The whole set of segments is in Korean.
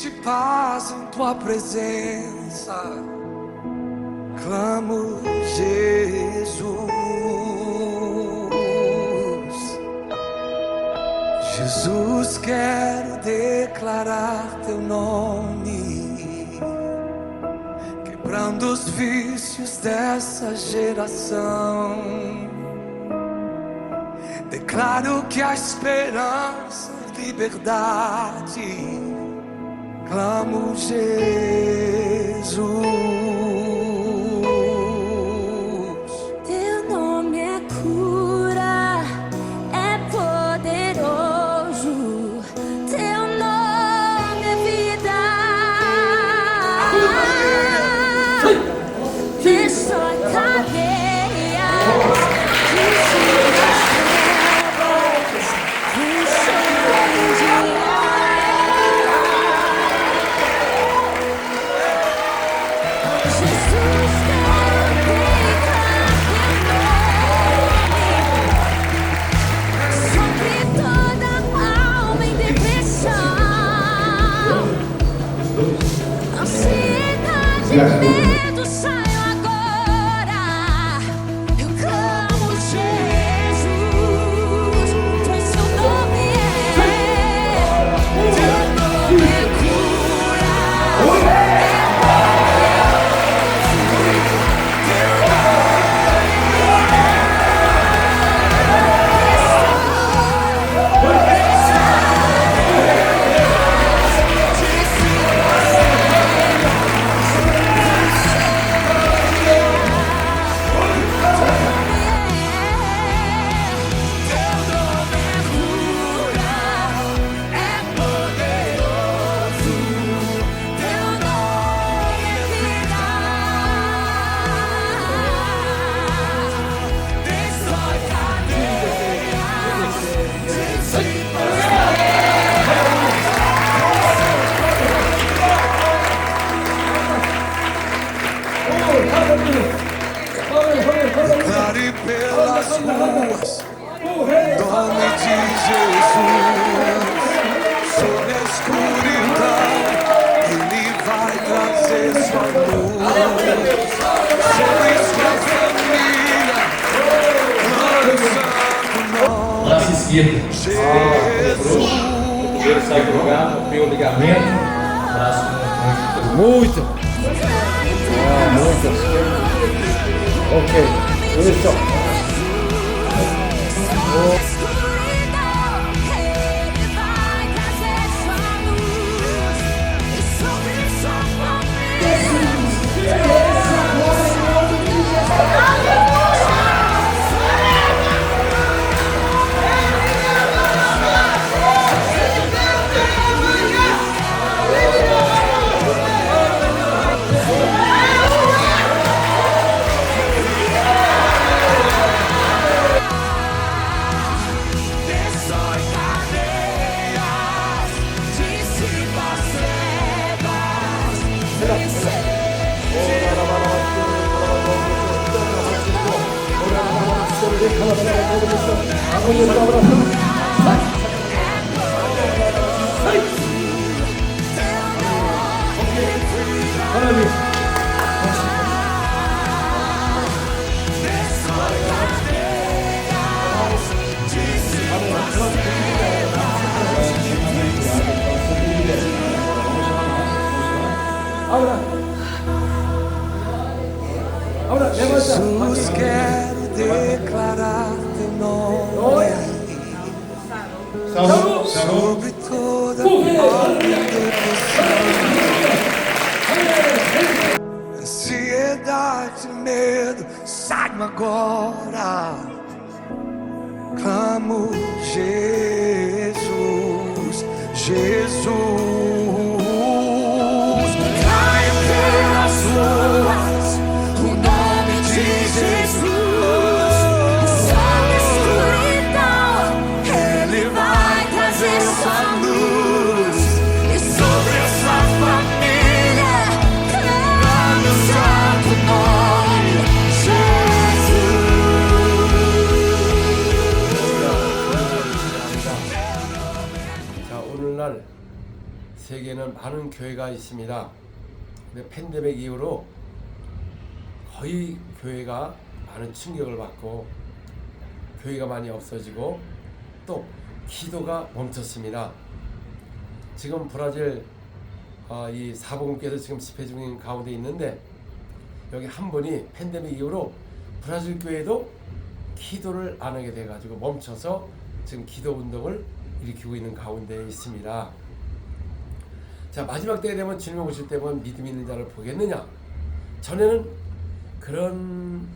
Existe paz em tua presença. Clamo, Jesus. Jesus, quero declarar teu nome, quebrando os vícios dessa geração. Declaro que a esperança é liberdade. Clamo, Jesus. Teu nome é cura, é poderoso. Teu nome é vida. Destrói cadeias, desfila as trevas, incendia. Jesus, quero declarar sobre toda alma em depressão, ansiedade e medo, saio agora. Eu clamo, Jesus, pois seu nome é cura. Declare pelas ruas o nome de Jesus. Sobre a escuridão Ele vai trazer sua luz. Sobre sua família lançando nós. Braço esquerdo. Jesus. Ele sai do lugar, rompeu o ligamento. Braço muito. Muito. Ok. Isso. Ele vai trazer sua luz e sobre sua Jesus, quero declarar teu nome sobre toda alma em depressão. Ansiedade, medo, saiam agora. Clamo, Jesus, Jesus. Caia pelas ruas o nome de Jesus. sobre a escuridão, Ele vai trazer sua luz e sobre a sua família, clama o santo nome, Jesus. 자, 오늘날 우리는 많은 교회가 있습니다. 근데 팬데믹 이후로 거의 교회가 많은 충격을 받고 교회가 많이 없어지고 또 기도가 멈췄습니다. 지금 브라질 이 사복음교회도 지금 집회 중인 가운데 있는데 여기 한 분이 팬데믹 이후로 브라질 교회도 기도를 안 하게 돼가지고 멈춰서 지금 기도 운동을 일으키고 있는 가운데 있습니다. 자, 마지막 때가 되면 주님 오실 때 보면 믿음 있는 자를 보겠느냐? 전에는 그런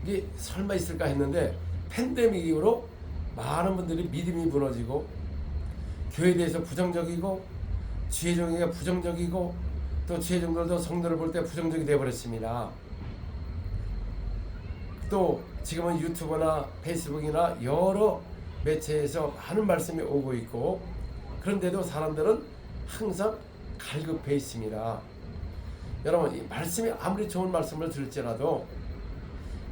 게 설마 있을까 했는데 팬데믹 이후로 많은 분들이 믿음이 무너지고 교회에 대해서 부정적이고 지혜종에게 부정적이고 또 지혜종들도 성도를 볼 때 부정적이 되어버렸습니다. 또 지금은 유튜브나 페이스북이나 여러 매체에서 많은 말씀이 오고 있고 그런데도 사람들은 항상 갈급해 있습니다. 여러분, 이 말씀이 아무리 좋은 말씀을 들을지라도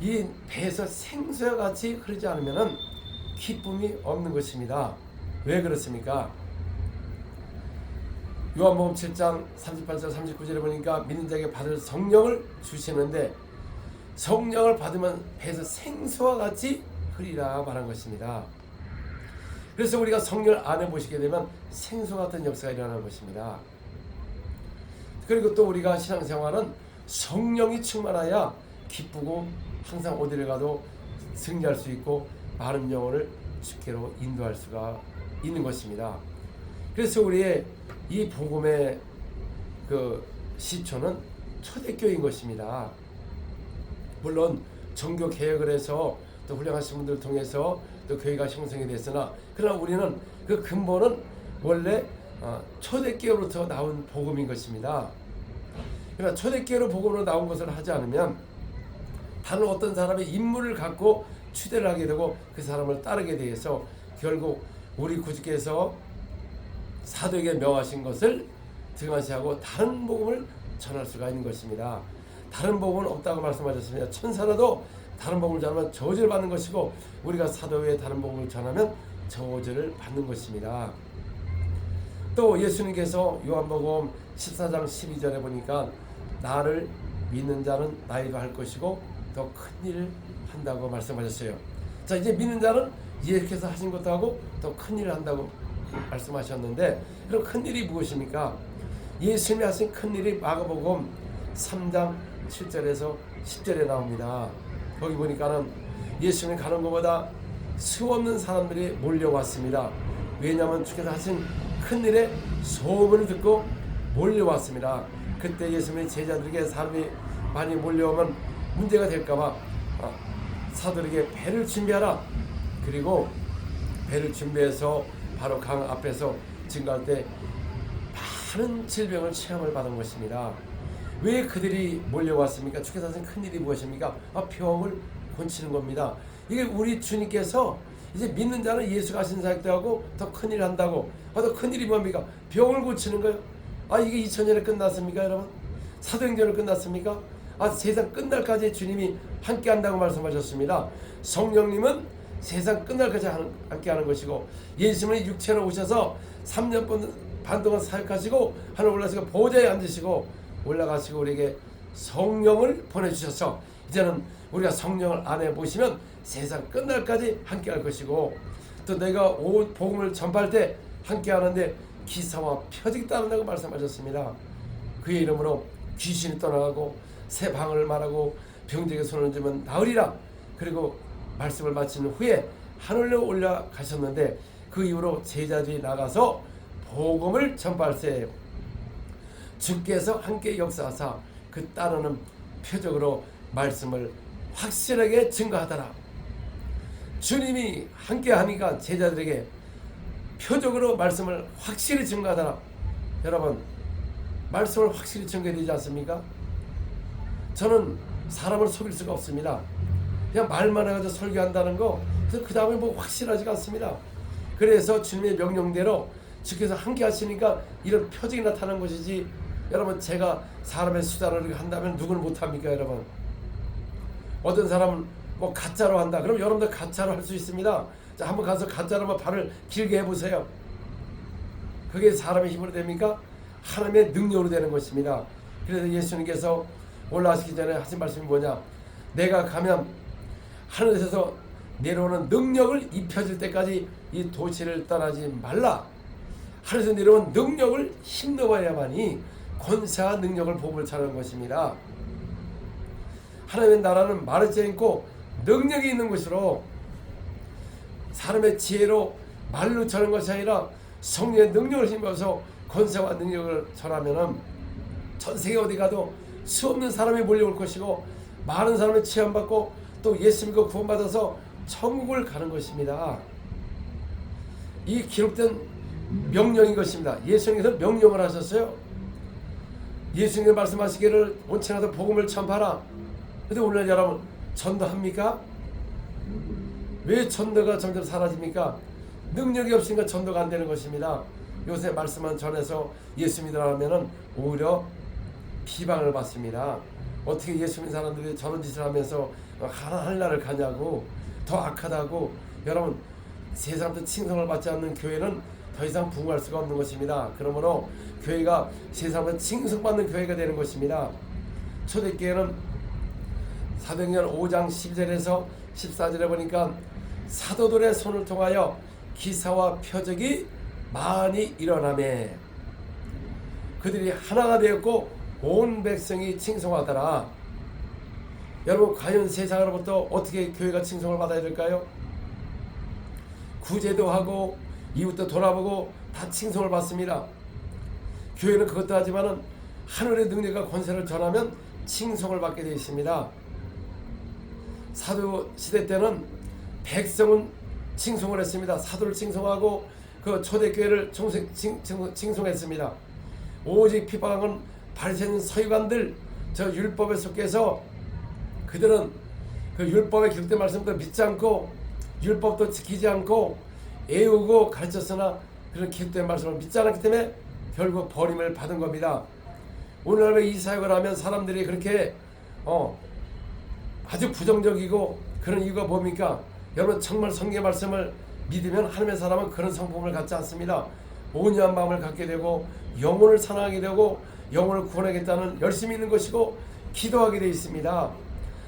이 배에서 생수와 같이 흐르지 않으면 기쁨이 없는 것입니다. 왜 그렇습니까? 요한복음 7장 38절 39절에 보니까 믿는 자에게 받을 성령을 주시는데 성령을 받으면 배에서 생수와 같이 흐리라 말한 것입니다. 그래서 우리가 성령을 안에 모시게 되면 생수 같은 역사가 일어나는 것입니다. 그리고 또 우리가 신앙생활은 성령이 충만하여 기쁘고 항상 어디를 가도 승리할 수 있고 많은 영혼을 주께로 인도할 수가 있는 것입니다. 그래서 우리의 이 복음의 그 시초는 초대교회인 것입니다. 물론 종교 개혁을 해서 또 훌륭하신 분들을 통해서 또 교회가 형성이 됐으나 그러나 우리는 그 근본은 원래 초대교회로부터 나온 복음인 것입니다. 그러나 초대교회로 복음으로 나온 것을 하지 않으면 다른 어떤 사람의 인물을 갖고 추대를 하게 되고 그 사람을 따르게 되어서 결국 우리 구주께서 사도에게 명하신 것을 등한시하고 다른 복음을 전할 수가 있는 것입니다. 다른 복음은 없다고 말씀하셨습니다. 천사라도 다른 복음을 전하면 저주를 받는 것이고 우리가 사도 외에 다른 복음을 전하면 저주를 받는 것입니다. 또 예수님께서 요한복음 14장 12절에 보니까 나를 믿는 자는 나에도 할 것이고 더 큰 일을 한다고 말씀하셨어요. 자, 이제 믿는 자는 예수께서 하신 것도 하고 더 큰 일을 한다고 말씀하셨는데 그럼 큰 일이 무엇입니까? 예수님이 하신 큰 일이 마가복음 3장 7절에서 10절에 나옵니다. 거기 보니까는 예수님이 가는 것보다 수 없는 사람들이 몰려왔습니다. 왜냐하면 주께서 하신 큰 일에 소문을 듣고 몰려왔습니다. 그때 예수님이 제자들에게 사람이 많이 몰려오면 문제가 될까봐 사도에게 배를 준비하라. 그리고 배를 준비해서 바로 강 앞에서 증거할 때 많은 질병을 체험을 받은 것입니다. 왜 그들이 몰려왔습니까? 주께서 하신 큰일이 무엇입니까? 병을 고치는 겁니다. 이게 우리 주님께서 이제 믿는 자는 예수가 하신 사역도 하고 더 큰일 한다고. 더 큰일이 뭡니까? 병을 고치는 거예요. 이게 2000년에 끝났습니까, 여러분? 사도행전을 끝났습니까? 세상 끝날까지 주님이 함께 한다고 말씀하셨습니다. 성령님은 세상 끝날까지 함께 하는 것이고 예수님은 육체로 오셔서 3년 반 동안 사역하시고 하늘 올라가시고 보좌에 앉으시고 올라가시고 우리에게 성령을 보내주셔서 이제는 우리가 성령을 안에 모시면 세상 끝날까지 함께 할 것이고 또 내가 온 복음을 전파할 때 함께 하는데 기사와 표적이 따른다고 말씀하셨습니다. 그의 이름으로 귀신이 떠나가고 새 방언을 말하고 병들에게 손을 얹으면 나으리라. 그리고 말씀을 마친 후에 하늘로 올라가셨는데 그 이후로 제자들이 나가서 복음을 전파할 때 주께서 함께 역사하사 그 따르는 표적으로 말씀을 확실하게 증거하더라. 주님이 함께 하니까 제자들에게 표적으로 말씀을 확실히 증거하더라. 여러분, 말씀을 확실히 증거되지 않습니까? 저는 사람을 속일 수가 없습니다. 그냥 말만 해가지고 설교한다는 거, 그래서 그 다음에 뭐 확실하지가 않습니다. 그래서 주님의 명령대로 주께서 함께 하시니까 이런 표적이 나타난 것이지, 여러분, 제가 사람의 수단을 한다면 누구를 못합니까, 여러분? 어떤 사람은 뭐 가짜로 한다. 그럼 여러분들 가짜로 할 수 있습니다. 자, 한번 가서 가짜로 발을 길게 해보세요. 그게 사람의 힘으로 됩니까? 하나님의 능력으로 되는 것입니다. 그래서 예수님께서 올라가시기 전에 하신 말씀이 뭐냐? 내가 가면 하늘에서 내려오는 능력을 입혀질 때까지 이 도시를 떠나지 말라. 하늘에서 내려온 능력을 힘넣어야만이 권세와 능력을 복을 차는 것입니다. 하나님의 나라는 마르지 않고 능력이 있는 것으로 사람의 지혜로 말로 전하는 것이 아니라 성령의 능력을 힘입어서 권세와 능력을 전하면은 전 세계 어디 가도 수없는 사람이 몰려올 것이고 많은 사람이 치유받고 또 예수 믿고 구원받아서 천국을 가는 것입니다. 이 기록된 명령인 것입니다. 예수님께서 명령을 하셨어요. 예수님이 말씀하시기를 온천하다 복음을 전파하라. 근데 오늘 여러분 전도합니까? 왜 전도가 점점 사라집니까? 능력이 없으니까 전도가 안 되는 것입니다. 요새 말씀만 전해서 예수 믿으라면은 오히려 비방을 받습니다. 어떻게 예수 믿는 사람들이 저런 짓을 하면서 하늘나라를 가냐고, 더 악하다고. 여러분, 세상부터 칭송을 받지 않는 교회는 더 이상 부흥할 수가 없는 것입니다. 그러므로 교회가 세상부터 칭송받는 교회가 되는 것입니다. 초대교회는 사도행전 5장 12절에서 14절에 보니까 사도들의 손을 통하여 기사와 표적이 많이 일어나매 그들이 하나가 되었고 온 백성이 칭송하더라. 여러분, 과연 세상으로부터 어떻게 교회가 칭송을 받아야 될까요? 구제도 하고 이웃도 돌아보고 다 칭송을 받습니다. 교회는 그것도 하지만은 하늘의 능력과 권세를 전하면 칭송을 받게 되어 있습니다. 사도 시대 때는 백성은 칭송을 했습니다. 사도를 칭송하고 그 초대교회를 칭송했습니다. 오직 핍박은 바리새인 서기관들, 저 율법에 속해서 그들은 그 율법에 기록된 말씀도 믿지 않고 율법도 지키지 않고 애우고 가르쳤으나 그런 기록된 말씀을 믿지 않았기 때문에 결국 버림을 받은 겁니다. 오늘날 이 사역을 하면 사람들이 그렇게 아주 부정적이고 그런 이유가 뭡니까? 여러분, 정말 성경의 말씀을 믿으면 하나님의 사람은 그런 성품을 갖지 않습니다. 온유한 마음을 갖게 되고 영혼을 사랑하게 되고 영혼을 구원하겠다는 열심히 있는 것이고 기도하게 되어 있습니다.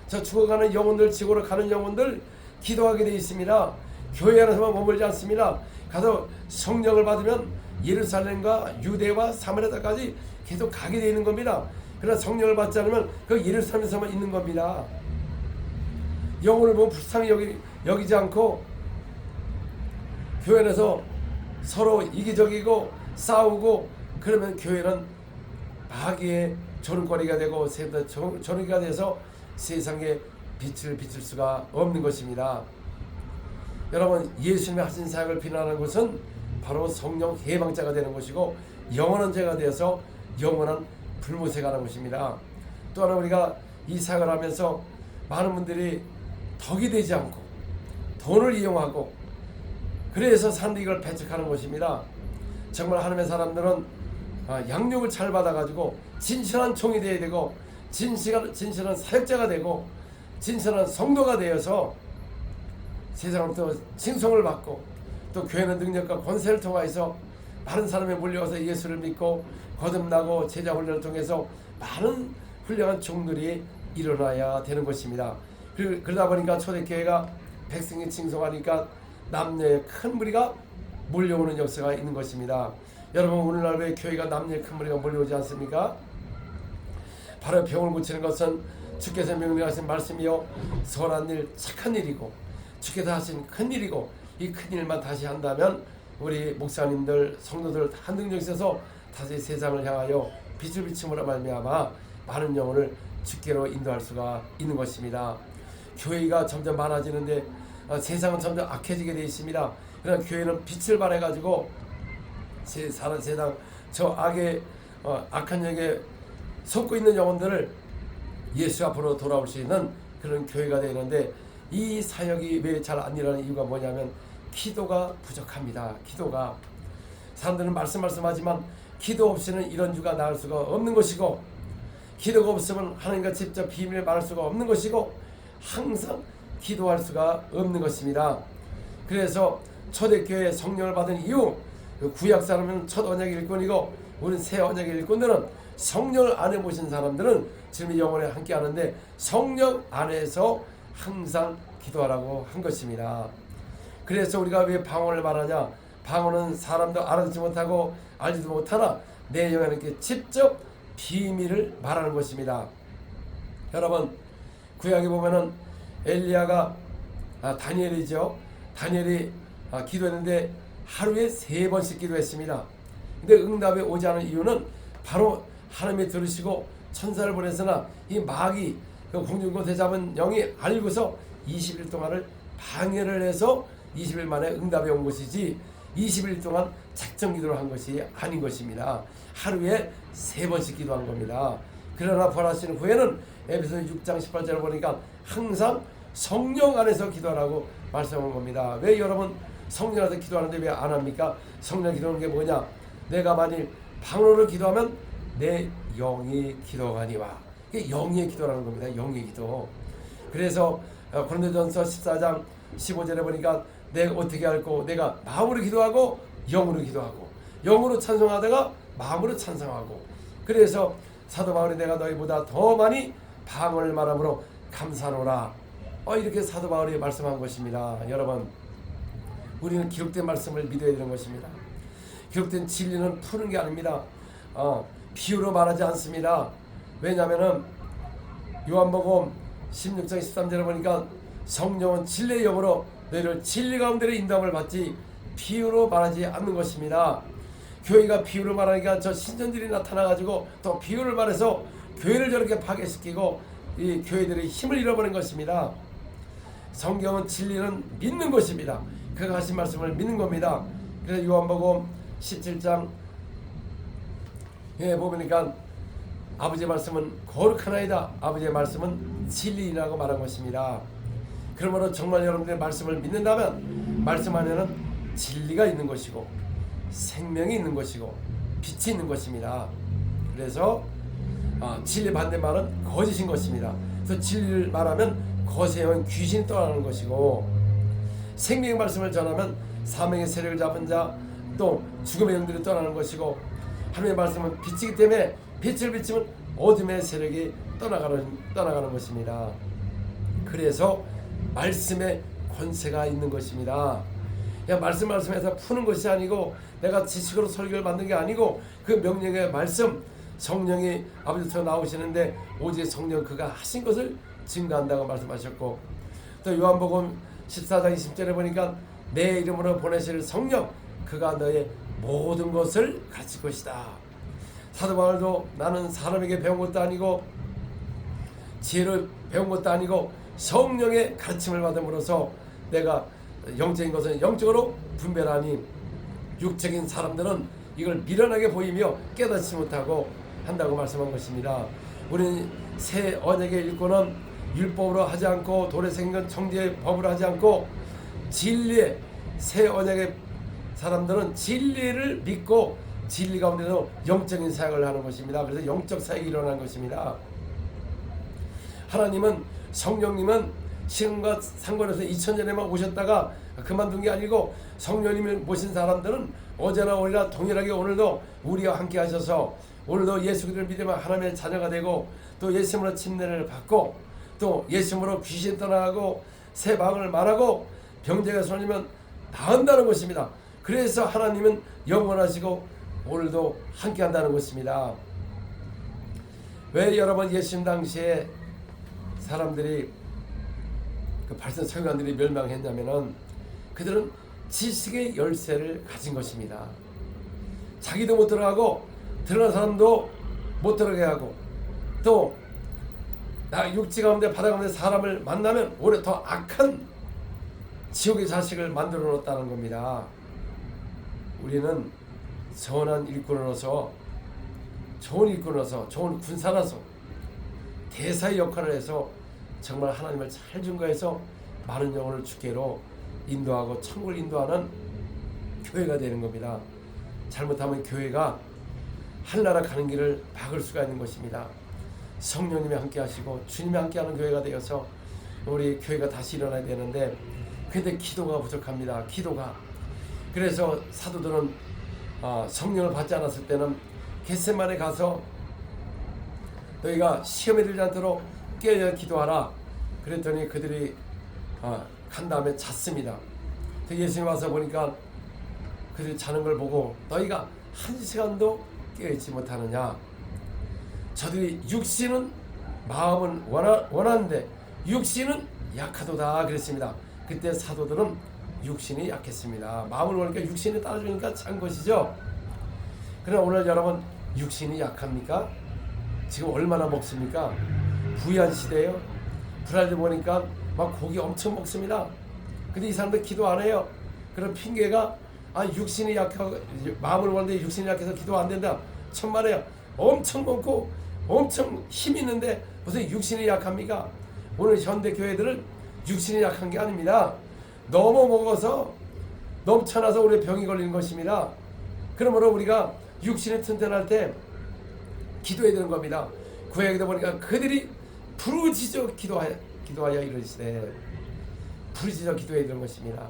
저 죽어가는 영혼들, 지구로 가는 영혼들 기도하게 되어 있습니다. 교회 안에서만 머물지 않습니다. 가서 성령을 받으면 예루살렘과 유대와 사마리아까지 계속 가게 되어 있는 겁니다. 그러나 성령을 받지 않으면 그 예루살렘에서만 있는 겁니다. 영혼을 보면 불쌍히 여기지 않고 교회 안에서 서로 이기적이고 싸우고 그러면 교회는 마귀의 조롱거리가 되고 조롱이가 돼서 세상에 빛을 비출 수가 없는 것입니다. 여러분, 예수님이 하신 사역을 비난하는 것은 바로 성령 해방자가 되는 것이고 영원한 죄가 되어서 영원한 불못에 가는 것입니다. 또 하나, 우리가 이 사역을 하면서 많은 분들이 덕이 되지 않고 돈을 이용하고 그래서 사람들이 이걸 배척하는 것입니다. 정말 하나님의 사람들은 양육을 잘 받아가지고 진실한 종이 되어야 되고 진실한 사역자가 되고 진실한 성도가 되어서 세상으로부터 칭송을 받고 또 교회는 능력과 권세를 통하여서 많은 사람이 몰려와서 예수를 믿고 거듭나고 제자 훈련을 통해서 많은 훌륭한 종들이 일어나야 되는 것입니다. 그러다 보니까 초대교회가 백성이 칭송하니까 남녀의 큰 무리가 몰려오는 역사가 있는 것입니다. 여러분, 오늘날 왜 교회가 남녀의 큰 무리가 몰려오지 않습니까? 바로 병을 고치는 것은 주께서 명령하신 말씀이요 선한 일, 착한 일이고 주께서 하신 큰 일이고 이 큰 일만 다시 한다면 우리 목사님들, 성도들 다 능력이 있어서 다시 세상을 향하여 빛을 비춤으로 말미암아 많은 영혼을 주께로 인도할 수가 있는 것입니다. 교회가 점점 많아지는데 세상은 점점 악해지게 되어 있습니다. 그러나 교회는 빛을 발해가지고 세상 저 악의 악한 영에 속고 있는 영혼들을 예수 앞으로 돌아올 수 있는 그런 교회가 되는데 이 사역이 왜 잘 안 일어나는 이유가 뭐냐면 기도가 부족합니다. 기도가 사람들은 말씀하지만 기도 없이는 이런 유가 나올 수가 없는 것이고 기도가 없으면 하나님과 직접 비밀을 말할 수가 없는 것이고 항상 기도할 수가 없는 것입니다. 그래서 초대교회 성령을 받은 이후 구약 사람은 첫 언약의 일꾼이고 우리 새 언약의 일꾼들은 성령을 안에 모신 사람들은 지금 영원에 함께 하는데 성령 안에서 항상 기도하라고 한 것입니다. 그래서 우리가 왜 방언을 말하냐? 방언은 사람도 알아듣지 못하고 알지도 못하나 내 영혼에게 직접 비밀을 말하는 것입니다. 여러분 구약에 보면은 엘리야가 다니엘이죠. 다니엘이 기도했는데 하루에 3번씩 기도했습니다. 근데 응답이 오지 않은 이유는 바로 하나님이 들으시고 천사를 보내서나 이 마귀 그 공중곳에 잡은 영이 알고서 20일 동안을 방해를 해서 20일 만에 응답이 온 것이지 20일 동안 작정 기도를 한 것이 아닌 것입니다. 하루에 3번씩 기도한 겁니다. 그러나 부활하신 후에는 에베소서 6장 18절을 보니까 항상 성령 안에서 기도하라고 말씀한 겁니다. 왜 여러분 성령 안에서 기도하는데 왜 안 합니까? 성령 기도하는 게 뭐냐? 내가 만일 방언으로 기도하면 내 영이 기도하니와. 이게 영의 기도라는 겁니다. 영의 기도. 그래서 고린도전서 14장 15절에 보니까 내가 어떻게 할꼬? 내가 마음으로 기도하고 영으로 기도하고 영으로 찬송하다가 마음으로 찬송하고. 그래서 사도 바울이 내가 너희보다 더 많이 방언을 말함으로 감사노라. 이렇게 사도 바울이 말씀한 것입니다. 여러분 우리는 기록된 말씀을 믿어야 되는 것입니다. 기록된 진리는 푸는 게 아닙니다. 비유로 말하지 않습니다. 왜냐하면은 요한복음 16장 13절에 보니까 성령은 진리의 영으로 너희를 진리 가운데로 인도함을 받지 비유로 말하지 않는 것입니다. 교회가 비유로 말하니까 저 신전들이 나타나가지고 또 비유를 말해서 교회를 저렇게 파괴시키고 이 교회들이 힘을 잃어버린 것입니다. 성경은 진리는 믿는 것입니다. 그가 하신 말씀을 믿는 겁니다. 그래서 요한복음 17장 보니까 아버지의 말씀은 거룩하나이다. 아버지의 말씀은 진리라고 말한 것입니다. 그러므로 정말 여러분들의 말씀을 믿는다면 말씀 안에는 진리가 있는 것이고 생명이 있는 것이고 빛이 있는 것입니다. 그래서 진리 반대말은 거짓인 것입니다. 그래서 진리를 말하면 거짓에 온 귀신이 떠나는 것이고 생명의 말씀을 전하면 사명의 세력을 잡은 자 또 죽음의 영들이 떠나는 것이고 하나님의 말씀은 빛이기 때문에 빛을 비추면 어둠의 세력이 떠나가는 것입니다. 그래서 말씀에 권세가 있는 것입니다. 그냥 말씀해서 푸는 것이 아니고 내가 지식으로 설교를 만든 게 아니고 그 명령의 말씀 성령이 아버지부터 나오시는데 오직 성령 그가 하신 것을 증거한다고 말씀하셨고 또 요한복음 14장 20절에 보니까 내 이름으로 보내실 성령 그가 너의 모든 것을 가르칠 것이다. 사도 바울도 나는 사람에게 배운 것도 아니고 지혜를 배운 것도 아니고 성령의 가르침을 받음으로써 내가 영적인 것은 영적으로 분별하니 육적인 사람들은 이걸 미련하게 보이며 깨닫지 못하고 한다고 말씀한 것입니다. 우리는 새 언약의 일꾼은 율법으로 하지 않고 돌에 생긴 청지의 법으로 하지 않고 진리의 새 언약의 사람들은 진리를 믿고 진리 가운데서 영적인 사역을 하는 것입니다. 그래서 영적 사역이 일어나는 것입니다. 하나님은 성령님은 시간과 상관없이 2000년에만 오셨다가 그만둔 게 아니고 성령님을 모신 사람들은 어제나 오늘이나 동일하게 오늘도 우리와 함께 하셔서 오늘도 예수 그리스도를 믿으면 하나님의 자녀가 되고 또 예수님으로 침례를 받고 또 예수님으로 귀신 떠나가고 새 방언을 말하고 병자가 손이면 나은다는 것입니다. 그래서 하나님은 영원하시고 오늘도 함께 한다는 것입니다. 왜 여러분 예수님 당시에 사람들이 그 발전 서기관들이 멸망했냐면은 그들은 지식의 열쇠를 가진 것입니다. 자기도 못 들어가고 들어간 사람도 못 들어가게 하고 또 육지 가운데 바다 가운데 사람을 만나면 오히려 더 악한 지옥의 자식을 만들어 놓았다는 겁니다. 우리는 선한 일꾼으로서 좋은 일꾼으로서 좋은 군사라서 대사의 역할을 해서 정말 하나님을 잘 증거해서 많은 영혼을 주께로 인도하고 천국을 인도하는 교회가 되는 겁니다. 잘못하면 교회가 하늘나라 가는 길을 막을 수가 있는 것입니다. 성령님이 함께 하시고 주님이 함께 하는 교회가 되어서 우리 교회가 다시 일어나야 되는데 근데 기도가 부족합니다. 기도가. 그래서 사도들은 성령을 받지 않았을 때는 겟세마네 가서 너희가 시험에 들지 않도록 깨어 기도하라. 그랬더니 그들이 간 다음에 잤습니다. 예수님 와서 보니까 그들이 자는 걸 보고 너희가 한 시간도 깨어있지 못하느냐. 저들이 육신은 마음은 원하는데 육신은 약하도다 그랬습니다. 그때 사도들은 육신이 약했습니다. 마음을 원하니까 육신이 따라주니까 찬 것이죠. 그러나 오늘 여러분 육신이 약합니까? 지금 얼마나 먹습니까? 부유한 시대예요. 브라질 보니까 막 고기 엄청 먹습니다. 근데 이 사람들 기도 안 해요. 그런 핑계가 육신이 약하고 마음을 원하는데 육신이 약해서 기도 안 된다. 천만에요. 엄청 먹고 엄청 힘 있는데 무슨 육신이 약합니까? 오늘 현대 교회들은 육신이 약한 게 아닙니다. 너무 먹어서 넘쳐나서 우리 병이 걸리는 것입니다. 그러므로 우리가 육신이 튼튼할 때 기도해야 되는 겁니다. 구약에도 보니까 그들이 부르짖어 기도하여 이르시되 부르짖어 기도해야 되는 것입니다.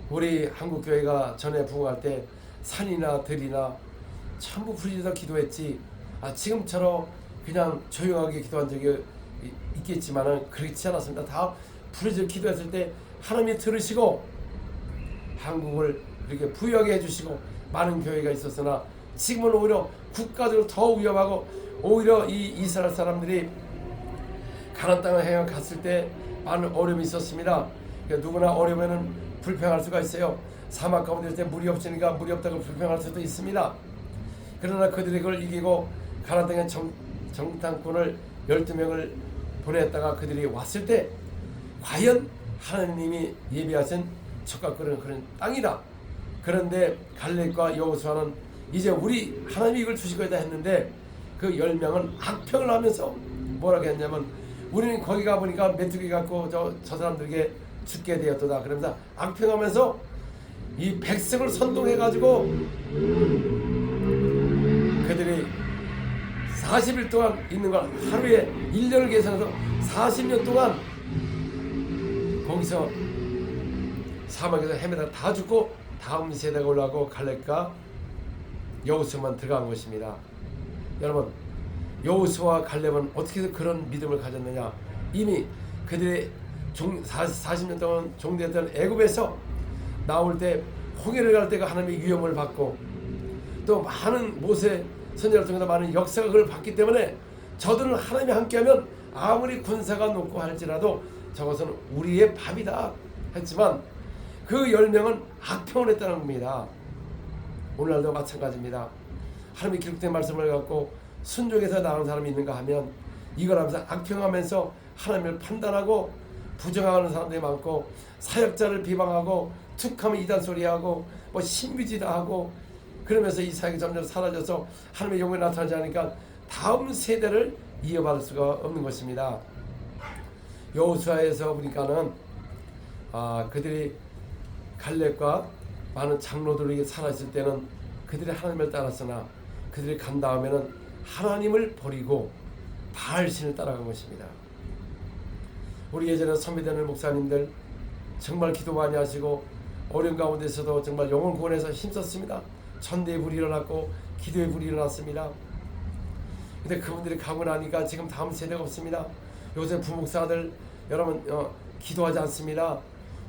우리 한국 교회가 전에 부흥할 때 산이나 들이나 전부 부르짖어 기도했지. 지금처럼 그냥 조용하게 기도한 적이 있겠지만은 그렇지 않았습니다. 다 부르짖어 기도했을 때 하나님이 들으시고 한국을 이렇게 부유하게 해주시고 많은 교회가 있었으나 지금은 오히려 국가적으로 더 위험하고 오히려 이 이스라엘 사람들이 가나안 땅을 향해 갔을 때 많은 어려움이 있었습니다. 그러니까 누구나 어려우면은 불평할 수가 있어요. 사막 가운데 있을 때 물이 없으니까 물이 없다고 불평할 수도 있습니다. 그러나 그들이 그걸 이기고 가나안 땅에 정탐꾼을 12명을 보냈다가 그들이 왔을 때 과연 하나님이 예비하신 촉각거리는 그런 땅이다. 그런데 갈렙과 여호수아는 이제 우리 하나님이 이걸 주실 거다 했는데 그 10명은 악평을 하면서 뭐라고 했냐면 우리는 거기 가보니까 메뚜기 갖고 저 사람들에게 죽게 되었다. 그러면서 악평하면서 이 백성을 선동해가지고 그들이 40일 동안 있는 걸 하루에 1년을 계산해서 40년 동안 거기서 사막에서 헤매다가 다 죽고 다음 세대가 올라가고 갈렙과 여호수아만 들어간 것입니다. 여러분 여호수아와 갈렙은 어떻게 해서 그런 믿음을 가졌느냐. 이미 그들의 40년 동안 종되었던 애굽에서 나올 때 홍해를 갈 때가 하나님의 위험을 받고 또 많은 모세 선지자를 통해서 많은 역사가 그걸 봤기 때문에 저들은 하나님이 함께하면 아무리 군사가 높고 할지라도 저것은 우리의 밥이다 했지만 그 10명은 악평을 했다는 겁니다. 오늘날도 마찬가지입니다. 하나님의 기록된 말씀을 갖고 순종해서 나오는 사람이 있는가 하면 이걸 하면서 악평하면서 하나님을 판단하고 부정하는 사람들이 많고 사역자를 비방하고 툭하면 이단 소리하고 뭐 신비지다 하고 그러면서 이 사역이 점점 사라져서 하나님의 영광이 나타나지 않으니까 다음 세대를 이어받을 수가 없는 것입니다. 여호수아에서 보니까는 그들이 갈렙과 많은 장로들이 살아있을 때는 그들이 하나님을 따랐으나 그들이 간 다음에는 하나님을 버리고 바알신을 따라간 것입니다. 우리 예전에 선배되는 목사님들 정말 기도 많이 하시고 어려운 가운데서도 정말 영혼 구원해서 힘썼습니다. 천대의 불이 일어났고 기도의 불이 일어났습니다. 근데 그분들이 가고 나니까 지금 다음 세대가 없습니다. 요새 부목사들 여러분 기도하지 않습니다.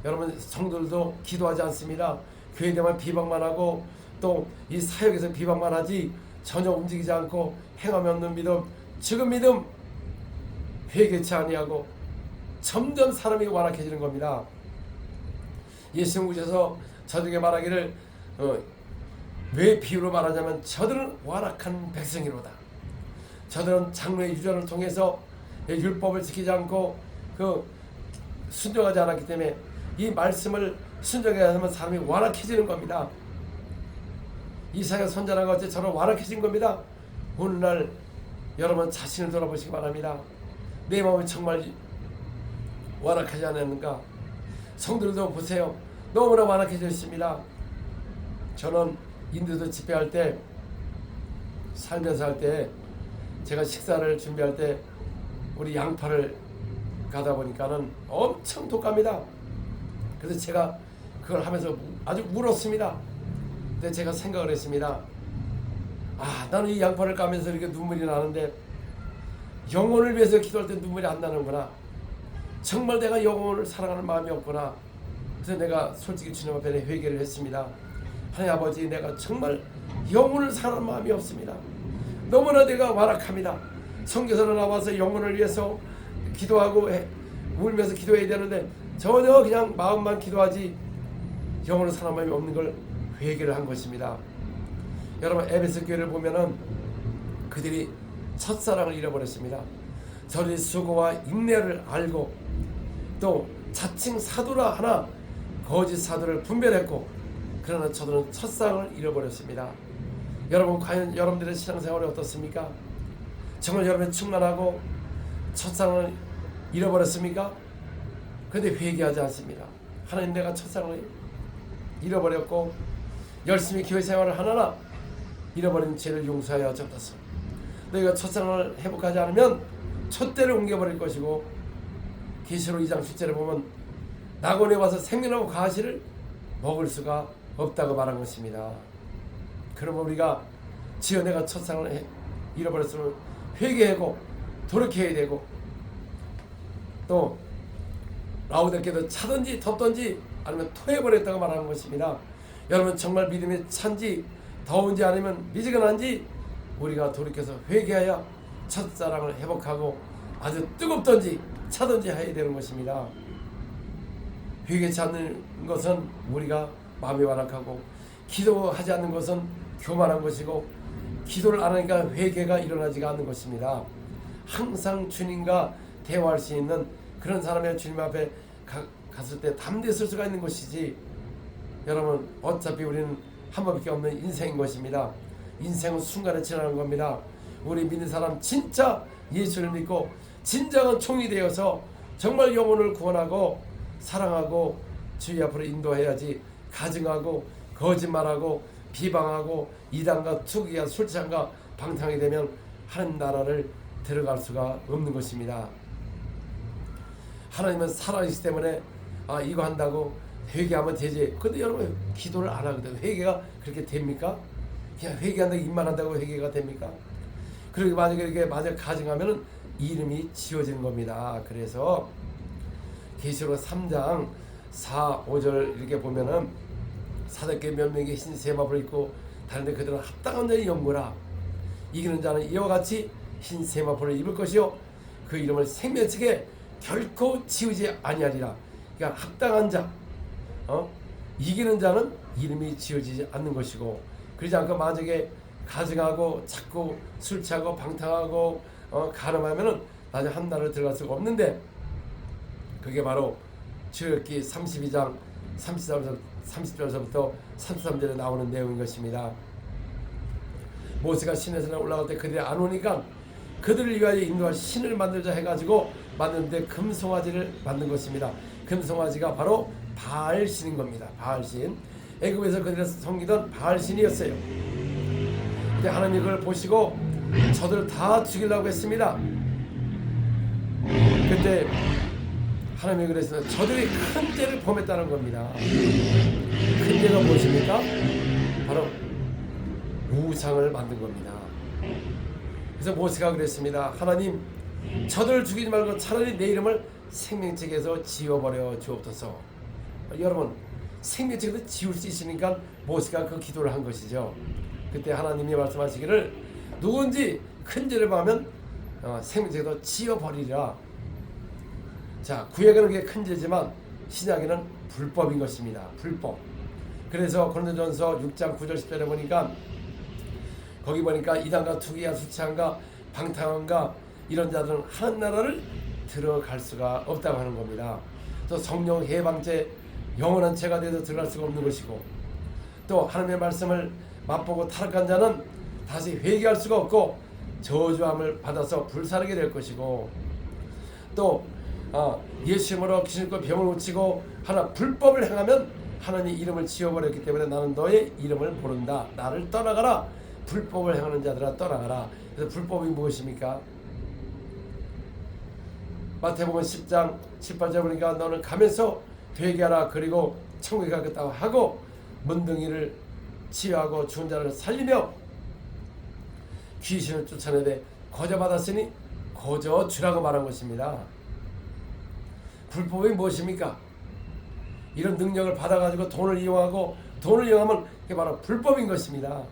여러분 성도들도 기도하지 않습니다. 교회에 대한 비방만 하고 또 이 사역에서 비방만 하지 전혀 움직이지 않고 행함이 없는 믿음, 지금 믿음 회개치 아니하고 점점 사람이 완악해지는 겁니다. 예수님 오셔서 저들에게 말하기를 왜 비유로 말하자면 저들은 완악한 백성이로다. 저들은 장로의 유전을 통해서 율법을 지키지 않고 순종하지 않았기 때문에 이 말씀을 순종해야 하면 사람이 완악해지는 겁니다. 이사야 선지자가 어째 저는 완악해진 겁니다. 오늘날 여러분 자신을 돌아보시기 바랍니다. 내 마음이 정말 완악하지 않았는가? 성들도 보세요. 너무나 완악해져 있습니다. 저는 인도도 집회할 때 살면서 할 때 제가 식사를 준비할 때 우리 양파를 가다 보니까는 엄청 독합니다. 그래서 제가 그걸 하면서 아주 울었습니다. 근데 제가 생각을 했습니다. 나는 이 양파를 까면서 이렇게 눈물이 나는데 영혼을 위해서 기도할 때 눈물이 안 나는구나. 정말 내가 영혼을 사랑하는 마음이 없구나. 그래서 내가 솔직히 주님 앞에 회개를 했습니다. 하나님 아버지, 내가 정말 영혼을 사랑하는 마음이 없습니다. 너무나 내가 완악합니다. 성경에서 나와서 영혼을 위해서 기도하고 울면서 기도해야 되는데 전혀 그냥 마음만 기도하지 영혼을 사랑하는 마음이 없는 걸 회개를 한 것입니다. 여러분, 에베소 교회를 보면은 그들이 첫사랑을 잃어버렸습니다. 저들이 수고와 인내를 알고 또 자칭 사도라 하나 거짓 사도를 분별했고, 그러나 저들은 첫사랑을 잃어버렸습니다. 여러분, 과연 여러분들의 신앙생활이 어떻습니까? 정말 여러분이 충만하고 첫사랑을 잃어버렸습니까? 그런데 회개하지 않습니다. 하나님, 내가 첫사랑을 잃어버렸고 열심히 교회 생활을 하느라 잃어버린 죄를 용서하여 주옵소서. 너희가 첫사랑을 회복하지 않으면 촛대를 옮겨버릴 것이고, 계시록 2장 10절에 보면 낙원에 와서 생명하고 가시를 먹을 수가 없다고 말한 것입니다. 그러면 우리가 지어 내가 첫사랑을 잃어버렸으면 회개하고 돌이켜야 되고, 또 라우디게도 차든지 덥든지 아니면 토해버렸다고 말하는 것입니다. 여러분, 정말 믿음이 찬지 더운지 아니면 미지근한지 우리가 돌이켜서 회개하여 첫사랑을 회복하고 아주 뜨겁든지 차든지 해야 되는 것입니다. 회개치 않는 것은 우리가 마음이 완악하고, 기도하지 않는 것은 교만한 것이고, 기도를 안 하니까 회개가 일어나지가 않는 것입니다. 항상 주님과 대화할 수 있는 그런 사람이 주님 앞에 갔을 때 담대히 설 수가 있는 것이지, 여러분, 어차피 우리는 한 번밖에 없는 인생인 것입니다. 인생은 순간에 지나는 겁니다. 우리 믿는 사람 진짜 예수를 믿고 진정한 종이 되어서 정말 영혼을 구원하고 사랑하고 주의 앞으로 인도해야지, 가증하고 거짓말하고 비방하고 이단과 투기와 술취함과 방탕하게 되면 하나님 나라를 들어갈 수가 없는 것입니다. 하나님은 살아계시기 때문에 이거 한다고 회개하면 되지. 근데 여러분, 기도를 안 하거든. 회개가 그렇게 됩니까? 그냥 회개한다고 입만 한다고 회개가 됩니까? 그리고 만약에 이렇게 가증하면은 이름이 지워지는 겁니다. 그래서 계시록 3장 4, 5절 이렇게 보면은 사대교회 몇 명이 흰 세마포를 입고 다른데 그들은 합당한 자의 연고라. 이기는 자는 이와 같이 흰 세마포를 입을 것이요 그 이름을 생명책에 결코 지우지 아니하리라. 그러니까 합당한 자, 이기는 자는 이름이 지어지지 않는 것이고, 그러지 않고 만약에 가증하고 자꾸 술 취하고 방탕하고 가늠하면은 나중에 한 나라를 들어갈 수가 없는데, 그게 바로 출애굽기 32장 30절에서부터 33절에 나오는 내용인 것입니다. 모세가 시내산에 올라갈 때 그들이 안 오니까 그들을 위하여 인도할 신을 만들자 해가지고 만드는데 금송아지를 만든 것입니다. 금송아지가 바로 바알신인 겁니다. 바알신. 애굽에서 그들이 섬기던 바알신이었어요. 근데 하나님이 그걸 보시고 저들을 다 죽이려고 했습니다. 근데 하나님이 그랬습니다. 저들이 큰 죄를 범했다는 겁니다. 큰 죄가 무엇입니까? 바로 우상을 만든 겁니다. 그래서 모세가 그랬습니다. 하나님, 저들을 죽이지 말고 차라리 내 이름을 생명책에서 지워버려 주옵소서. 여러분, 생명책에서 지울 수 있으니까 모세가 그 기도를 한 것이죠. 그때 하나님이 말씀하시기를 누군지 큰 죄를 범하면 생명책에서 지워버리리라. 자, 구약에는 그게 큰 죄지만 신약에는 불법인 것입니다. 불법. 그래서 고린도전서 6장 9절 10절에 보니까 거기 보니까 이단과 투기와 술취함과 방탕함과 이런 자들은 하나님 나라를 들어갈 수가 없다고 하는 겁니다. 또 성령 해방죄, 영원한 죄가 돼도 들어갈 수가 없는 것이고, 또 하나님의 말씀을 맛보고 타락한 자는 다시 회개할 수가 없고 저주함을 받아서 불사르게 될 것이고, 또 예수 이름으로 귀신과 병을 고치고 하나 불법을 행하면 하나님 이름을 지워버렸기 때문에 나는 너의 이름을 모른다. 나를 떠나가라. 불법을 행하는 자들아 떠나가라. 그래서 불법이 무엇입니까? 마태복음 10장 18절 보니까 너는 가면서 회개하라. 그리고 천국에 가겠다고 하고 문둥이를 치유하고 죽은 자를 살리며 귀신을 쫓아내되 거저 받았으니 거저 주라고 말한 것입니다. 불법이 무엇입니까? 이런 능력을 받아가지고 돈을 이용하면 그게 바로 불법인 것입니다.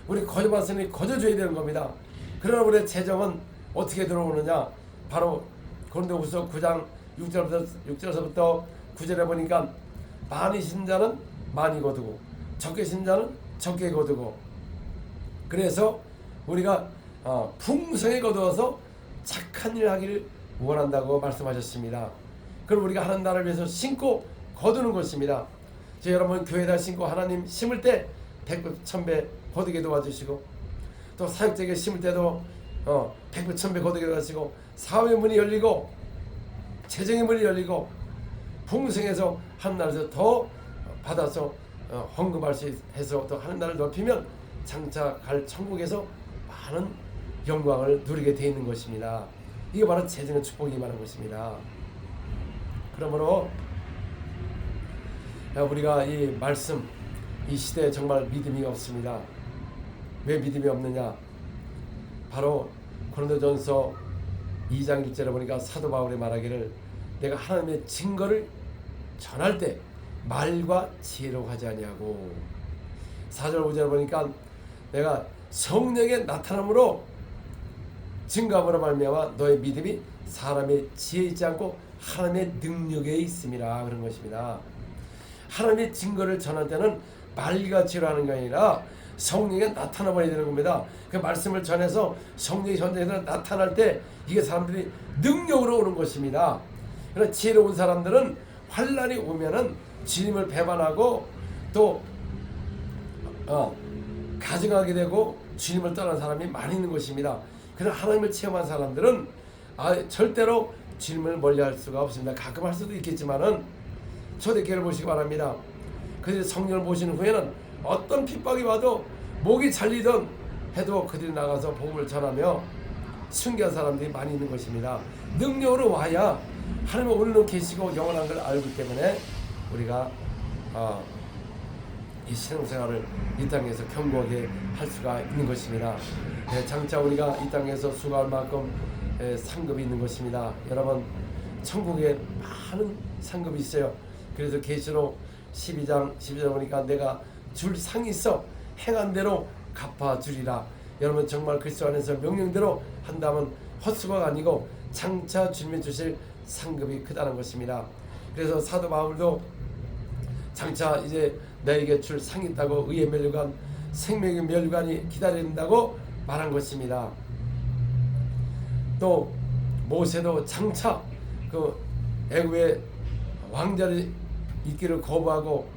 우리 거저 받았으니 거저 줘야 되는 겁니다. 그러나 우리의 재정은 어떻게 들어오느냐? 바로 고린도후서 9장 6절에서부터 9절에 보니까 많이 신 자는 많이 거두고 적게 신 자는 적게 거두고, 그래서 우리가 풍성히 거두어서 착한 일 하기를 원한다고 말씀하셨습니다. 그럼 우리가 하는 나라를 위해서 심고 거두는 것입니다. 여러분 교회에다 심고 하나님 심을 때 100배 1000배 거두게 도와주시고, 또 사역자에게 심을 때도 100배 1000배 거두게 도와주시고, 사업의 문이 열리고 재정의 문이 열리고 풍성해서 하는 나라에서 더 받아서 헌금할 수 해서 또 하는 나라를 높이면 장차 갈 천국에서 많은 영광을 누리게 되어 있는 것입니다. 이게 바로 재정의 축복이 말하는 것입니다. 그러므로 우리가 이 말씀, 이 시대에 정말 믿음이 없습니다. 왜 믿음이 없느냐? 바로 고린도전서 2장 1절에 보니까 사도 바울이 말하기를 내가 하나님의 증거를 전할 때 말과 지혜로 하지 아니하고, 4절 5절에 보니까 내가 성령의 나타남으로 증거함으로 말미암아 너의 믿음이 사람의 지혜에 있지 않고 하나님의 능력에 있음이라 그런 것입니다. 하나님의 증거를 전할 때는 말과 지혜로 하는 게 아니라 성령에 나타나버려야 되는 겁니다. 그 말씀을 전해서 성령이 현장에서 나타날 때 이게 사람들이 능력으로 오는 것입니다. 그러나 지혜로운 사람들은 환란이 오면은 주님을 배반하고 또 가증하게 되고 주님을 떠난 사람이 많이 있는 것입니다. 그러나 하나님을 체험한 사람들은 절대로 주님을 멀리할 수가 없습니다. 가끔 할 수도 있겠지만은 초대교회를 보시기 바랍니다. 그들이 성령을 모시는 후에는 어떤 핍박이 와도 목이 잘리든 해도 그들이 나가서 복음을 전하며 순교한 사람들이 많이 있는 것입니다. 능력으로 와야 하나님은 오늘도 계시고 영원한 걸 알기 때문에 우리가 이 신앙생활을 이 땅에서 견고하게 할 수가 있는 것입니다. 장차 우리가 이 땅에서 수고할 만큼 상급이 있는 것입니다. 여러분 천국에 많은 상급이 있어요. 그래서 계시록 12장 12절 보니까 내가 줄 상이 있어 행한 대로 갚아주리라. 여러분 정말 그리스도 안에서 명령대로 한다면 헛수고가 아니고 장차 주님이 주실 상급이 크다는 것입니다. 그래서 사도 바울도 장차 이제 너에게 줄 상이 있다고 의의 면류관 생명의 면류관이 기다린다고 말한 것입니다. 또 모세도 장차 그 애굽의 왕자를 있기를 거부하고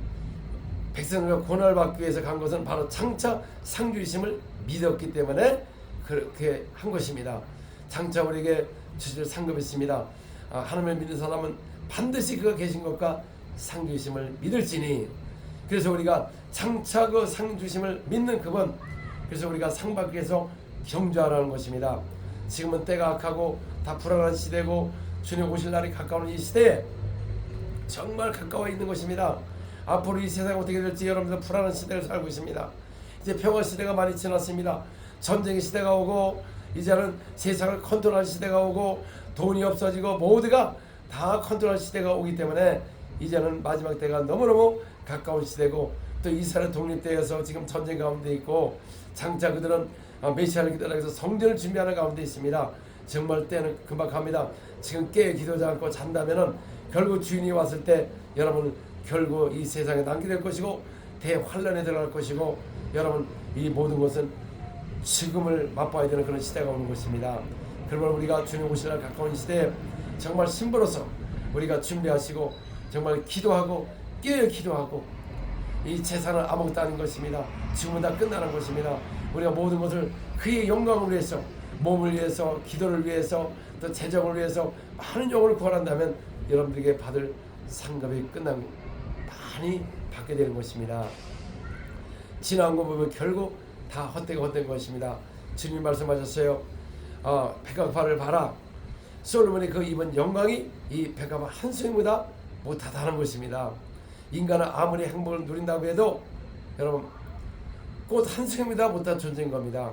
백성들과 고난을 받기 위해서 간 것은 바로 장차 상주이심을 믿었기 때문에 그렇게 한 것입니다. 장차 우리에게 주실 상급이 있습니다. 하나님을 믿는 사람은 반드시 그가 계신 것과 상주이심을 믿을지니, 그래서 우리가 장차 그 상주심을 믿는 그분, 그래서 우리가 상 받기 위해서 경주하라는 것입니다. 지금은 때가 악하고 다 불안한 시대고 주님 오실 날이 가까운 이 시대에 정말 가까워 있는 것입니다. 앞으로 이 세상 어떻게 될지 여러분들 불안한 시대를 살고 있습니다. 이제 평화 시대가 많이 지났습니다. 전쟁의 시대가 오고 이제는 세상을 컨트롤할 시대가 오고 돈이 없어지고 모두가 다 컨트롤할 시대가 오기 때문에 이제는 마지막 때가 너무너무 가까운 시대고, 또 이스라엘 독립되어서 지금 전쟁 가운데 있고 장차 그들은 메시아를 기다려서 성전을 준비하는 가운데 있습니다. 정말 때는 금방 갑니다. 지금 깨 기도하지 않고 잔다면은 결국 주인이 왔을 때 여러분 결국 이 세상에 남게 될 것이고 대환란에 들어갈 것이고, 여러분 이 모든 것은 지금을 맛봐야 되는 그런 시대가 오는 것입니다. 그러면 우리가 주님 오실 날 가까운 시대에 정말 신부로서 우리가 준비하시고 정말 기도하고 깨어 기도하고, 이 재산은 아무것도 아닌 것입니다. 지금은 다 끝나는 것입니다. 우리가 모든 것을 그의 영광을 위해서, 몸을 위해서, 기도를 위해서, 또 재정을 위해서 많은 영혼을 구원한다면 여러분들에게 받을 상급이 끝난 많이 받게 되는 것입니다. 지나온 거 보면 결국 다 헛된 것입니다. 주님 말씀하셨어요. 백합화를 봐라. 솔로몬이 그 입은 영광이 이 백합화 한 송이보다 못하다는 것입니다. 인간은 아무리 행복을 누린다고 해도 여러분 꽃 한 송이보다 못한 존재인 겁니다.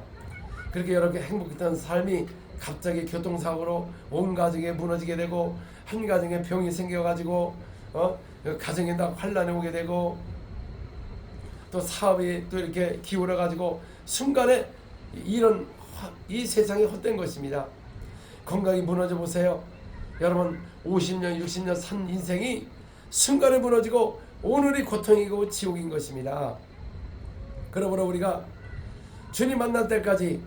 그렇게 이렇게 행복했던 삶이 갑자기 교통사고로 온 가정에 무너지게 되고 한 가정에 병이 생겨가지고 가정에 다 환란이 오게 되고 또 사업이 또 이렇게 기울어가지고 순간에 이 세상이 헛된 것입니다. 건강이 무너져 보세요. 여러분 50년 60년 산 인생이 순간에 무너지고 오늘이 고통이고 지옥인 것입니다. 그러므로 우리가 주님 만날 때까지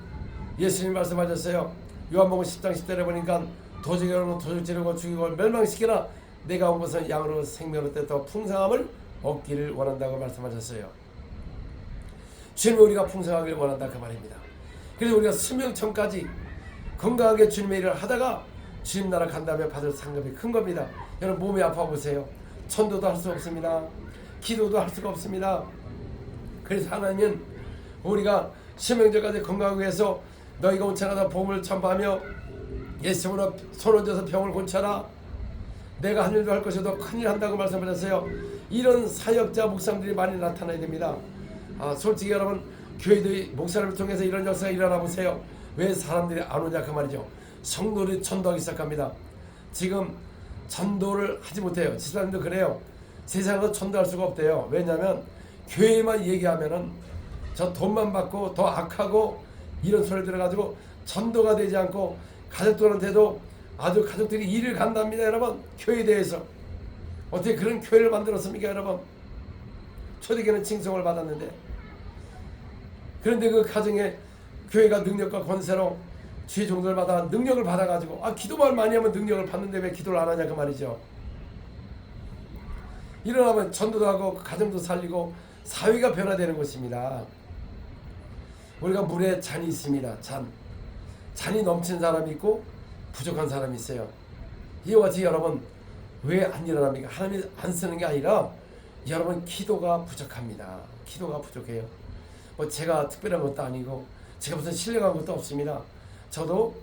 예수님 말씀하셨어요. 요한복음 10장 10절에 보니까 도적으로는 도적 지르고 죽이고 멸망시키나 내가 온 것은 양으로 생명으로 더 풍성함을 얻기를 원한다고 말씀하셨어요. 주님이 우리가 풍성하기를 원한다 그 말입니다. 그래서 우리가 수명 전까지 건강하게 주님의 일을 하다가 주님 나라 간다음에 받을 상급이 큰 겁니다. 여러분 몸이 아파 보세요. 천도도 할 수 없습니다. 기도도 할 수가 없습니다. 그래서 하나님은 우리가 수명전까지 건강하기 위해서 너희가 온천하다 복음을 전파하며 예수님으로 손 얹어서 병을 고쳐라. 내가 한 일도 할 것이 더 큰일 한다고 말씀하셨어요. 이런 사역자 목사님들이 많이 나타나야 됩니다. 솔직히 여러분 교회들이 목사님을 통해서 이런 역사가 일어나 보세요. 왜 사람들이 안 오냐 그 말이죠. 성도들이 전도하기 시작합니다. 지금 전도를 하지 못해요. 집사님도 그래요. 세상에서 전도할 수가 없대요. 왜냐하면 교회만 얘기하면은 저 돈만 받고 더 악하고 이런 소리 들어가지고 전도가 되지 않고 가족들한테도 아주 가족들이 일을 간답니다. 여러분 교회에 대해서 어떻게 그런 교회를 만들었습니까? 여러분 초대교회는 칭송을 받았는데 그런데 그 가정에 교회가 능력과 권세로 주의 종들마다 능력을 받아가지고 기도만 많이 하면 능력을 받는데 왜 기도를 안 하냐 그 말이죠. 일어나면 전도도 하고 가정도 살리고 사회가 변화되는 것입니다. 우리가 물에 잔이 있습니다. 잔이 넘친 사람이 있고 부족한 사람이 있어요. 이와 같이 여러분 왜 안 일어납니까? 하나님이 안 쓰는 게 아니라 여러분 기도가 부족합니다. 기도가 부족해요. 뭐 제가 특별한 것도 아니고 제가 무슨 신령한 것도 없습니다. 저도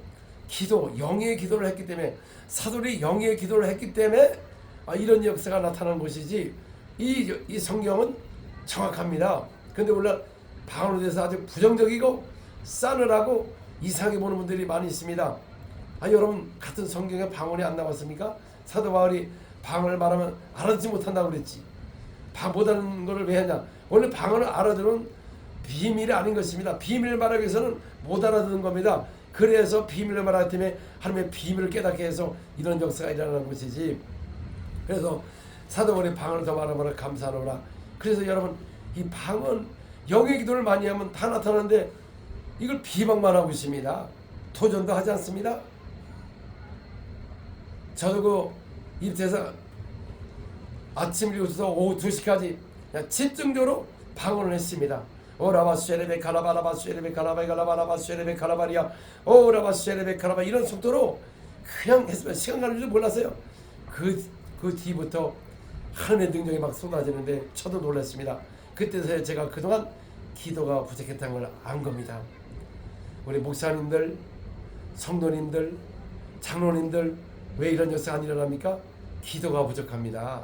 영의 기도를 했기 때문에 사도들이 영의 기도를 했기 때문에 이런 역사가 나타나는 것이지 이 성경은 정확합니다. 근데 원래 방언에 대해서 아주 부정적이고 싸늘하고 이상하게 보는 분들이 많이 있습니다. 여러분 같은 성경에 방언이 안 나왔습니까? 사도 바울이 방언을 말하면 알아듣지 못한다고 그랬지. 못하는 것을 왜 하냐? 원래 방언을 알아들은 비밀이 아닌 것입니다. 비밀을 말하기 위해서는 못 알아듣는 겁니다. 그래서 비밀을 말하기 때문에 하나님의 비밀을 깨닫게 해서 이런 역사가 일어나는 것이지. 그래서 사도 바울이 방언을 더 말하면 감사하노라. 그래서 여러분 이 방언 영의 기도를 많이 하면 다 나타나는데 이걸 비방만 하고 있습니다. 도전도 하지 않습니다. 저도 입대에서 아침 7시부터 오후 2시까지 그냥 집중적으로 방언을 했습니다. 오라바스레베 카라바라바스레베 카라바이갈라바라바스레베 카라바리아 오라바스레베 카라바 이런 속도로 그냥 했으면 시간 가는 줄 몰랐어요. 그 뒤부터 하나님의 능력이 막 쏟아지는데 저도 놀랐습니다. 그때서야 제가 그동안 기도가 부족했다는 걸 안 겁니다. 우리 목사님들, 성도님들, 장로님들 왜 이런 역사가 안 일어납니까? 기도가 부족합니다.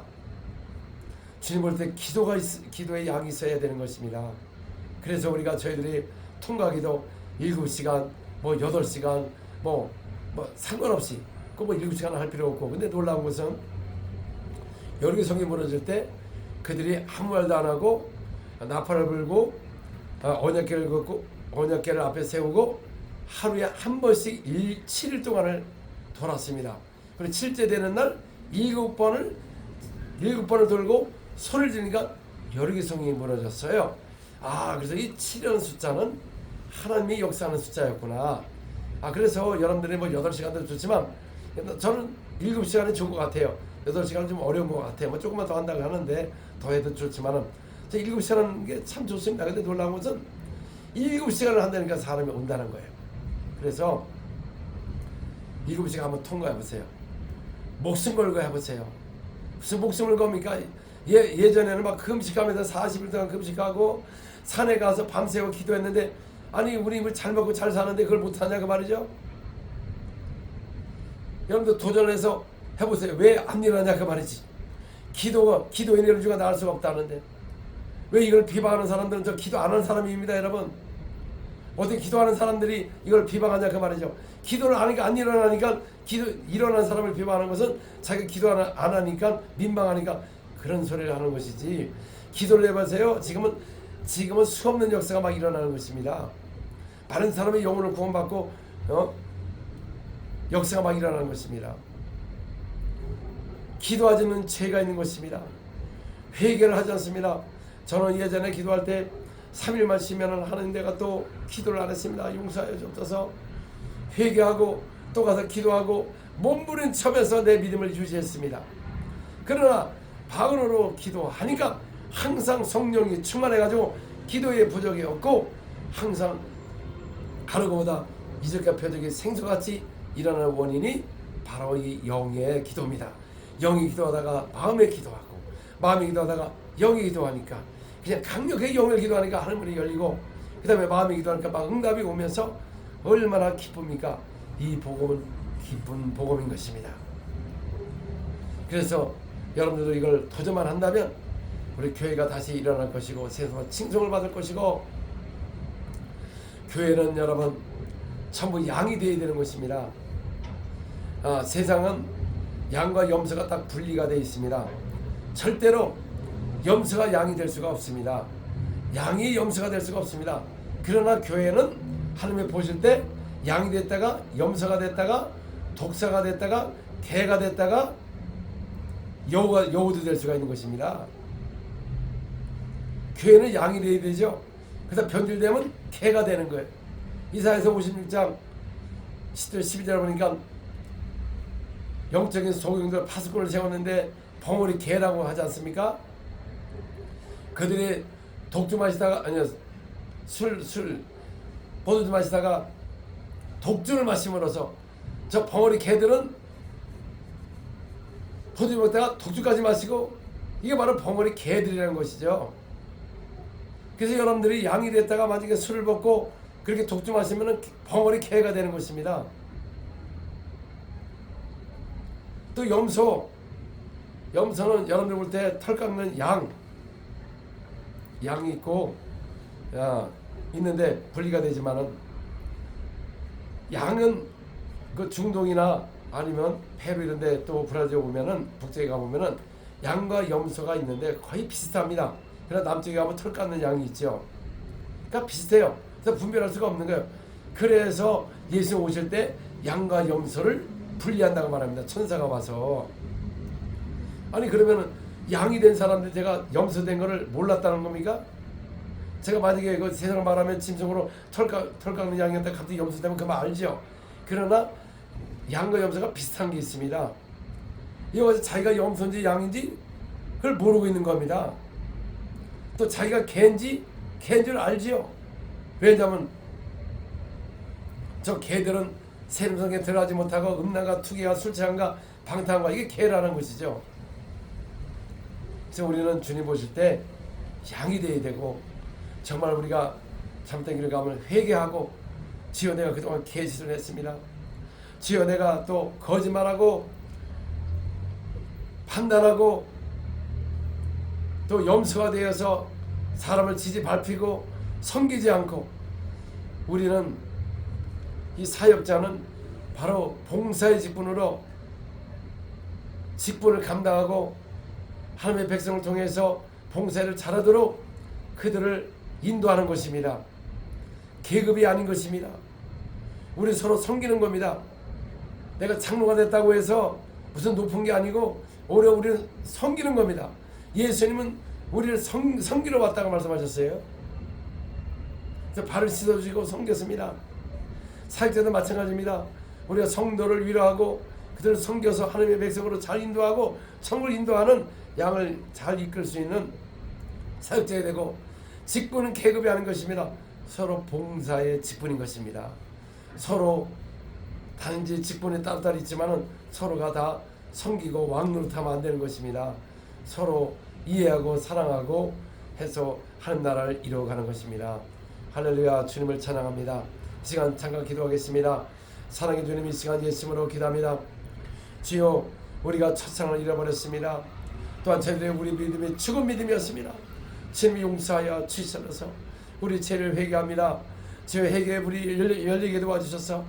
주님 볼 때 기도의 양이 있어야 되는 것입니다. 그래서 우리가 저희들이 통과기도 7시간, 8시간, 상관없이 꼭 7시간 할 필요 없고, 근데 놀라운 것은 여러 개 성이 무너질 때 그들이 아무 말도 안 하고 나팔을 불고 언약궤를 걷고 언약궤를 앞에 세우고 하루에 한 번씩 7일 동안을 돌았습니다. 그리고 7째 되는 날 7번을 돌고 소리를 지르니까 여러 개 성이 무너졌어요. 그래서 이 7이라는 숫자는 하나님이 역사하는 숫자였구나. 그래서 여러분들이 8시간도 좋지만 저는 7시간이 좋은 것 같아요. 8시간은 좀 어려운 것 같아요. 조금만 더 한다고 하는데 더 해도 좋지만은 7시간 하는 게 참 좋습니다. 근데 놀라운 것은 7시간을 한다니까 사람이 온다는 거예요. 그래서 7시간 한번 통과해보세요. 목숨 걸고 해보세요. 무슨 목숨을 겁니까? 예전에는 막 금식하면서 40일 동안 금식하고 산에 가서 밤새고 기도했는데 우리 잘 먹고 잘 사는데 그걸 못하냐 그 말이죠. 여러분도 도전해서 해보세요. 왜 안 일어나냐 그 말이지. 기도의 일주가 나을 수가 없다는데 왜 이걸 비방하는 사람들은 저 기도 안 하는 사람입니다. 여러분 어떻게 기도하는 사람들이 이걸 비방하냐 그 말이죠. 기도를 하니까 안 일어나니까 일어난 사람을 비방하는 것은 자기가 기도 안 하니까 민망하니까 그런 소리를 하는 것이지. 기도를 해보세요. 지금은 수없는 역사가 막 일어나는 것입니다. 많은 사람의 영혼을 구원받고 역사가 막 일어나는 것입니다. 기도하지 않는 죄가 있는 것입니다. 회개를 하지 않습니다. 저는 예전에 기도할 때 3일만 쉬면 하는 데가 또 기도를 안 했습니다. 용서하여 주옵소서. 회개하고 또 가서 기도하고 몸부림쳐면서 내 믿음을 유지했습니다. 그러나 바울로 기도하니까 항상 성령이 충만해가지고 기도의 부족이 없고 항상 하루보다 이적과 표적이 생수같이 일어나는 원인이 바로 이 영의 기도입니다. 영이 기도하다가 마음에 기도하고 마음에 기도하다가 영이 기도하니까 그냥 강력하게 영을 기도하니까 하늘문이 열리고 그 다음에 마음에 기도하니까 막 응답이 오면서 얼마나 기쁩니까? 이 복음은 기쁜 복음인 것입니다. 그래서 여러분들도 이걸 도전만 한다면 우리 교회가 다시 일어날 것이고 세상은 칭송을 받을 것이고 교회는 여러분 전부 양이 되어야 되는 것입니다. 세상은 양과 염소가 딱 분리가 되어 있습니다. 절대로 염소가 양이 될 수가 없습니다. 양이 염소가 될 수가 없습니다. 그러나 교회는 하나님이 보실 때 양이 됐다가 염소가 됐다가 독사가 됐다가 개가 됐다가 여우도 될 수가 있는 것입니다. 교회는 양이 되어야 되죠. 그래서 변질되면 개가 되는 거예요. 이사야서 56장 10절 12절 보니까 영적인 소경들 파수꾼을 세웠는데 벙어리 개라고 하지 않습니까? 그들이 독주 마시다가 포도주 마시다가 독주를 마심으로써 저 벙어리 개들은 포도주 먹다가 독주까지 마시고 이게 바로 벙어리 개들이라는 것이죠. 그래서 여러분들이 양이 됐다가 만약에 술을 먹고 그렇게 독주 마시면 벙어리 개가 되는 것입니다. 또 염소는 여러분들 볼 때 털 깎는 양이 있고 있는데 분리가 되지만은 양은 그 중동이나 아니면 페루 이런 데 또 브라질 보면은 북쪽에 가보면은 양과 염소가 있는데 거의 비슷합니다. 그러나 남쪽에 가면 털 깎는 양이 있죠. 그러니까 비슷해요. 그래서 분별할 수가 없는 거예요. 그래서 예수 오실 때 양과 염소를 분리한다고 말합니다. 천사가 와서. 아니 그러면은 양이 된 사람들 제가 염소 된 거를 몰랐다는 겁니까? 제가 만약에 그 세상을 말하면 짐승으로 털 깎는 양이었다 갑자기 염소 되면 그만 알죠. 그러나 양과 염소가 비슷한 게 있습니다. 이거 자기가 염소인지 양인지 그걸 모르고 있는 겁니다. 또 자기가 개인 줄 알지요. 왜냐하면 저 개들은 세림성에 들어가지 못하고 음란과 투기와 술 취함과 방탕과 이게 개라는 것이죠. 그래서 우리는 주님 보실 때 양이 되어야 되고 정말 우리가 잘못된 길을 가면 회개하고 주여 내가 그동안 개짓을 했습니다. 주여 내가 또 거짓말하고 판단하고 또 염소가 되어서 사람을 지지 밟히고 섬기지 않고 우리는 이 사역자는 바로 봉사의 직분으로 직분을 감당하고 하나님의 백성을 통해서 봉사를 잘하도록 그들을 인도하는 것입니다. 계급이 아닌 것입니다. 우리 서로 섬기는 겁니다. 내가 장로가 됐다고 해서 무슨 높은 게 아니고 오히려 우리는 섬기는 겁니다. 예수님은 우리를 섬기러 왔다고 말씀하셨어요. 그래서 발을 씻어주시고 섬겼습니다. 사역자도 마찬가지입니다. 우리가 성도를 위로하고 그들을 섬겨서 하나님의 백성으로 잘 인도하고 성을 인도하는 양을 잘 이끌 수 있는 사역자가 되고 직분은 계급이 아닌 것입니다. 서로 봉사의 직분인 것입니다. 서로 단지 직분이 따로따로 있지만은 서로가 다 섬기고 왕노릇하면 안 되는 것입니다. 서로 이해하고 사랑하고 해서 하나님 나라를 이루어가는 것입니다. 할렐루야. 주님을 찬양합니다. 이 시간 잠깐 기도하겠습니다. 사랑의 주님 이 시간 예수님으로 기도합니다. 주여 우리가 첫상을 잃어버렸습니다. 또한 저희들의 우리 믿음이 죽은 믿음이었습니다. 주님이 용서하여 주시옵소서. 우리 죄를 회개합니다. 주여 회개의 불이 열리게 도와주셔서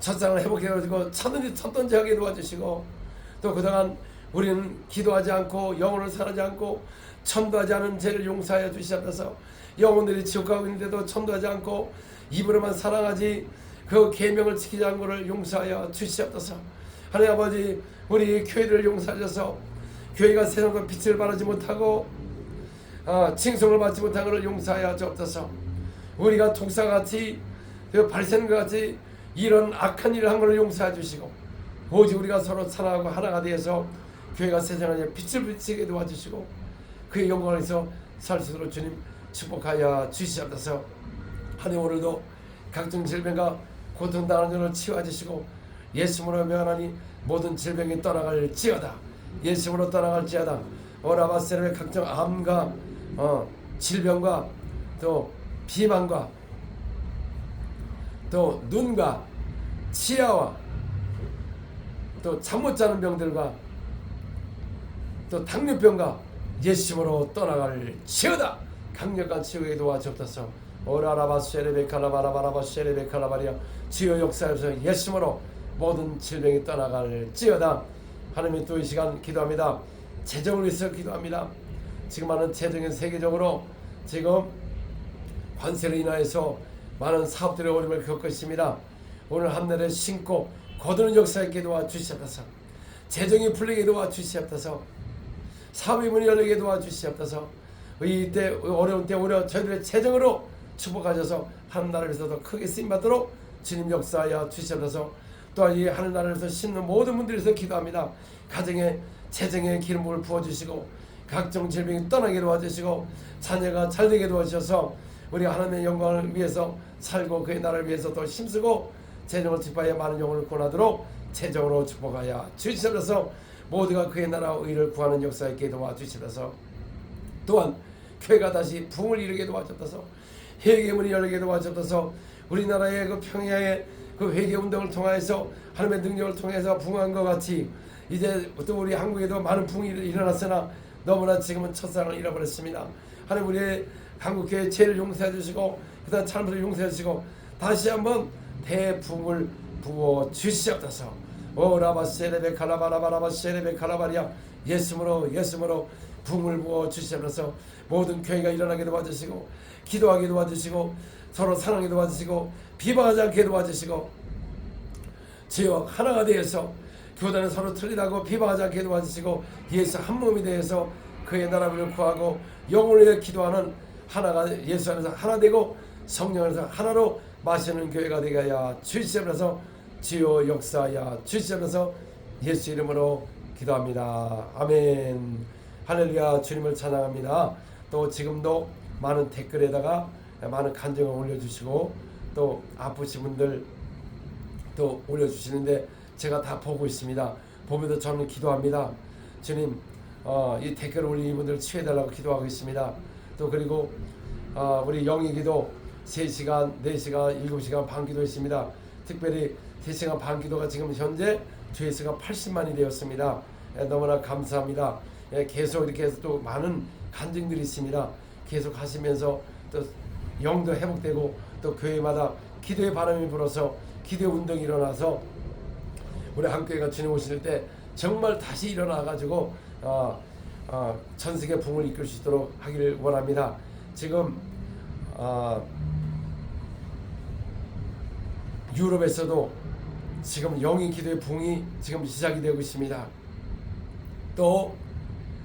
첫상을 회복해 가지고 첫던지 하게 도와주시고, 또 그동안 우리는 기도하지 않고 영혼을 살하지 않고 천도하지 않은 죄를 용서하여 주시옵소서. 영혼들이 지옥 가고 있는데도 천도하지 않고 입으로만 사랑하지 그 계명을 지키지 않은 것을 용서하여 주시옵소서. 하나님 아버지, 우리 교회를 용서하셔서 교회가 세상과 빛을 발하지 못하고 칭송을 받지 못한 것을 용서하여 주옵소서. 우리가 독사같이 발생과 같이 이런 악한 일을 한 것을 용서해 주시고, 오직 우리가 서로 사랑하고 하나가 되어서 교회가 세상에 빛을 비치게 도와주시고 그의 영광에서 살 수 있도록 주님 축복하여 주시옵소서. 하나님, 오늘도 각종 질병과 고통당하는 자를 치유해 주시고 예수님으로 명하나니 모든 질병이 떠나갈지어다. 예수님으로 떠나갈지어다. 오라바세르의 각종 암과 질병과 또 비만과 또 눈과 치아와 또 잠 못 자는 병들과 또 당뇨병과 예수님으로 떠나갈지어다. 강력한 치유에 도와주옵소서. 오라라바세레베칼라바라바라바세레베칼라바리아, 주여 역사하셔서 예수님으로 모든 질병이 떠나갈지어다. 하나님, 또 이 시간 기도합니다. 재정을 위해서 기도합니다. 지금 많은 재정은 세계적으로 지금 관세로 인하여서 많은 사업들의 어려움을 겪고 있습니다. 오늘 한날에 신고 거두는 역사에 도와주시옵소서. 재정이 풀리게 도와주시옵소서. 사업의 문이 열리게 도와주시옵소서. 이때 어려운 때 오히려 저희들의 재정으로 축복하셔서 하늘나라를 위해서 더 크게 쓰임받도록 주님 역사하여 주시옵소서. 또한 이 하늘나라를 위해서 심는 모든 분들을 위해서 기도합니다. 가정에 재정의 기름부을 부어주시고 각종 질병이 떠나게 도와주시고 자녀가 잘되게 도와주셔서 우리 하나님의 영광을 위해서 살고 그의 나라를 위해서 더 힘쓰고 재정을 기뻐하여 많은 영혼을 구원하도록 재정으로 축복하여 주시옵소서. 모두가 그의 나라 의를 구하는 역사에 있게 도와주시옵소서. 또한 교회가 다시 부흥을 이루게 도와주옵소서. 회개의 문이 열리게 도와주옵소서. 우리나라의 그 평야의 그 회개 운동을 통해서 하나님의 능력을 통해서 부흥한 것 같이 이제 또 우리 한국에도 많은 부흥이 일어났으나 너무나 지금은 첫사랑을 잃어버렸습니다. 하나님, 우리의 한국교회 죄를 용서해 주시고 그다음 잘못을 용서해 주시고 다시 한번 대부흥을 부어 주시옵소서. 오라바세레베칼라바라바라바세레베칼라바리아, 예수님으로 부흥을 부어 주시옵소서. 모든 교회가 일어나게 도와주시고 기도하게 도와주시고 서로 사랑하게 도와주시고 비방하지 않게 도와주시고 주여 하나가 되어서 교단은 서로 틀리다고 비방하지 않게 도와주시고 예수 한 몸이 되어서 그의 나라를 구하고 영혼을 위해 기도하는 하나가 예수 안에서 하나 되고 성령 안에서 하나로 마시는 교회가 되게 하여 주시옵소서. 주여 역사하여 주시옵소서. 예수 이름으로 기도합니다. 아멘. 할렐루야. 주님을 찬양합니다. 또 지금도 많은 댓글에다가 많은 간증을 올려주시고 또 아프신 분들 또 올려주시는데 제가 다 보고 있습니다. 보면서 저는 기도합니다. 주님, 이 댓글을 올린 이분들 치유해달라고 기도하고 있습니다. 또 그리고 우리 영의기도 3시간, 4시간, 7시간 반 기도했습니다. 특별히 3시간 반 기도가 지금 현재 조회수가 80만이 되었습니다. 너무나 감사합니다. 계속 이렇게 해서 또 많은 간증들이 있습니다. 계속 하시면서 또 영도 회복되고 또 교회마다 기도의 바람이 불어서 기도의 운동이 일어나서 우리 한교회가 주님 오실 때 정말 다시 일어나가지고 전세계 부흥을 이끌 수 있도록 하기를 원합니다. 지금 유럽에서도 지금 영의 기도의 부흥이 지금 시작이 되고 있습니다. 또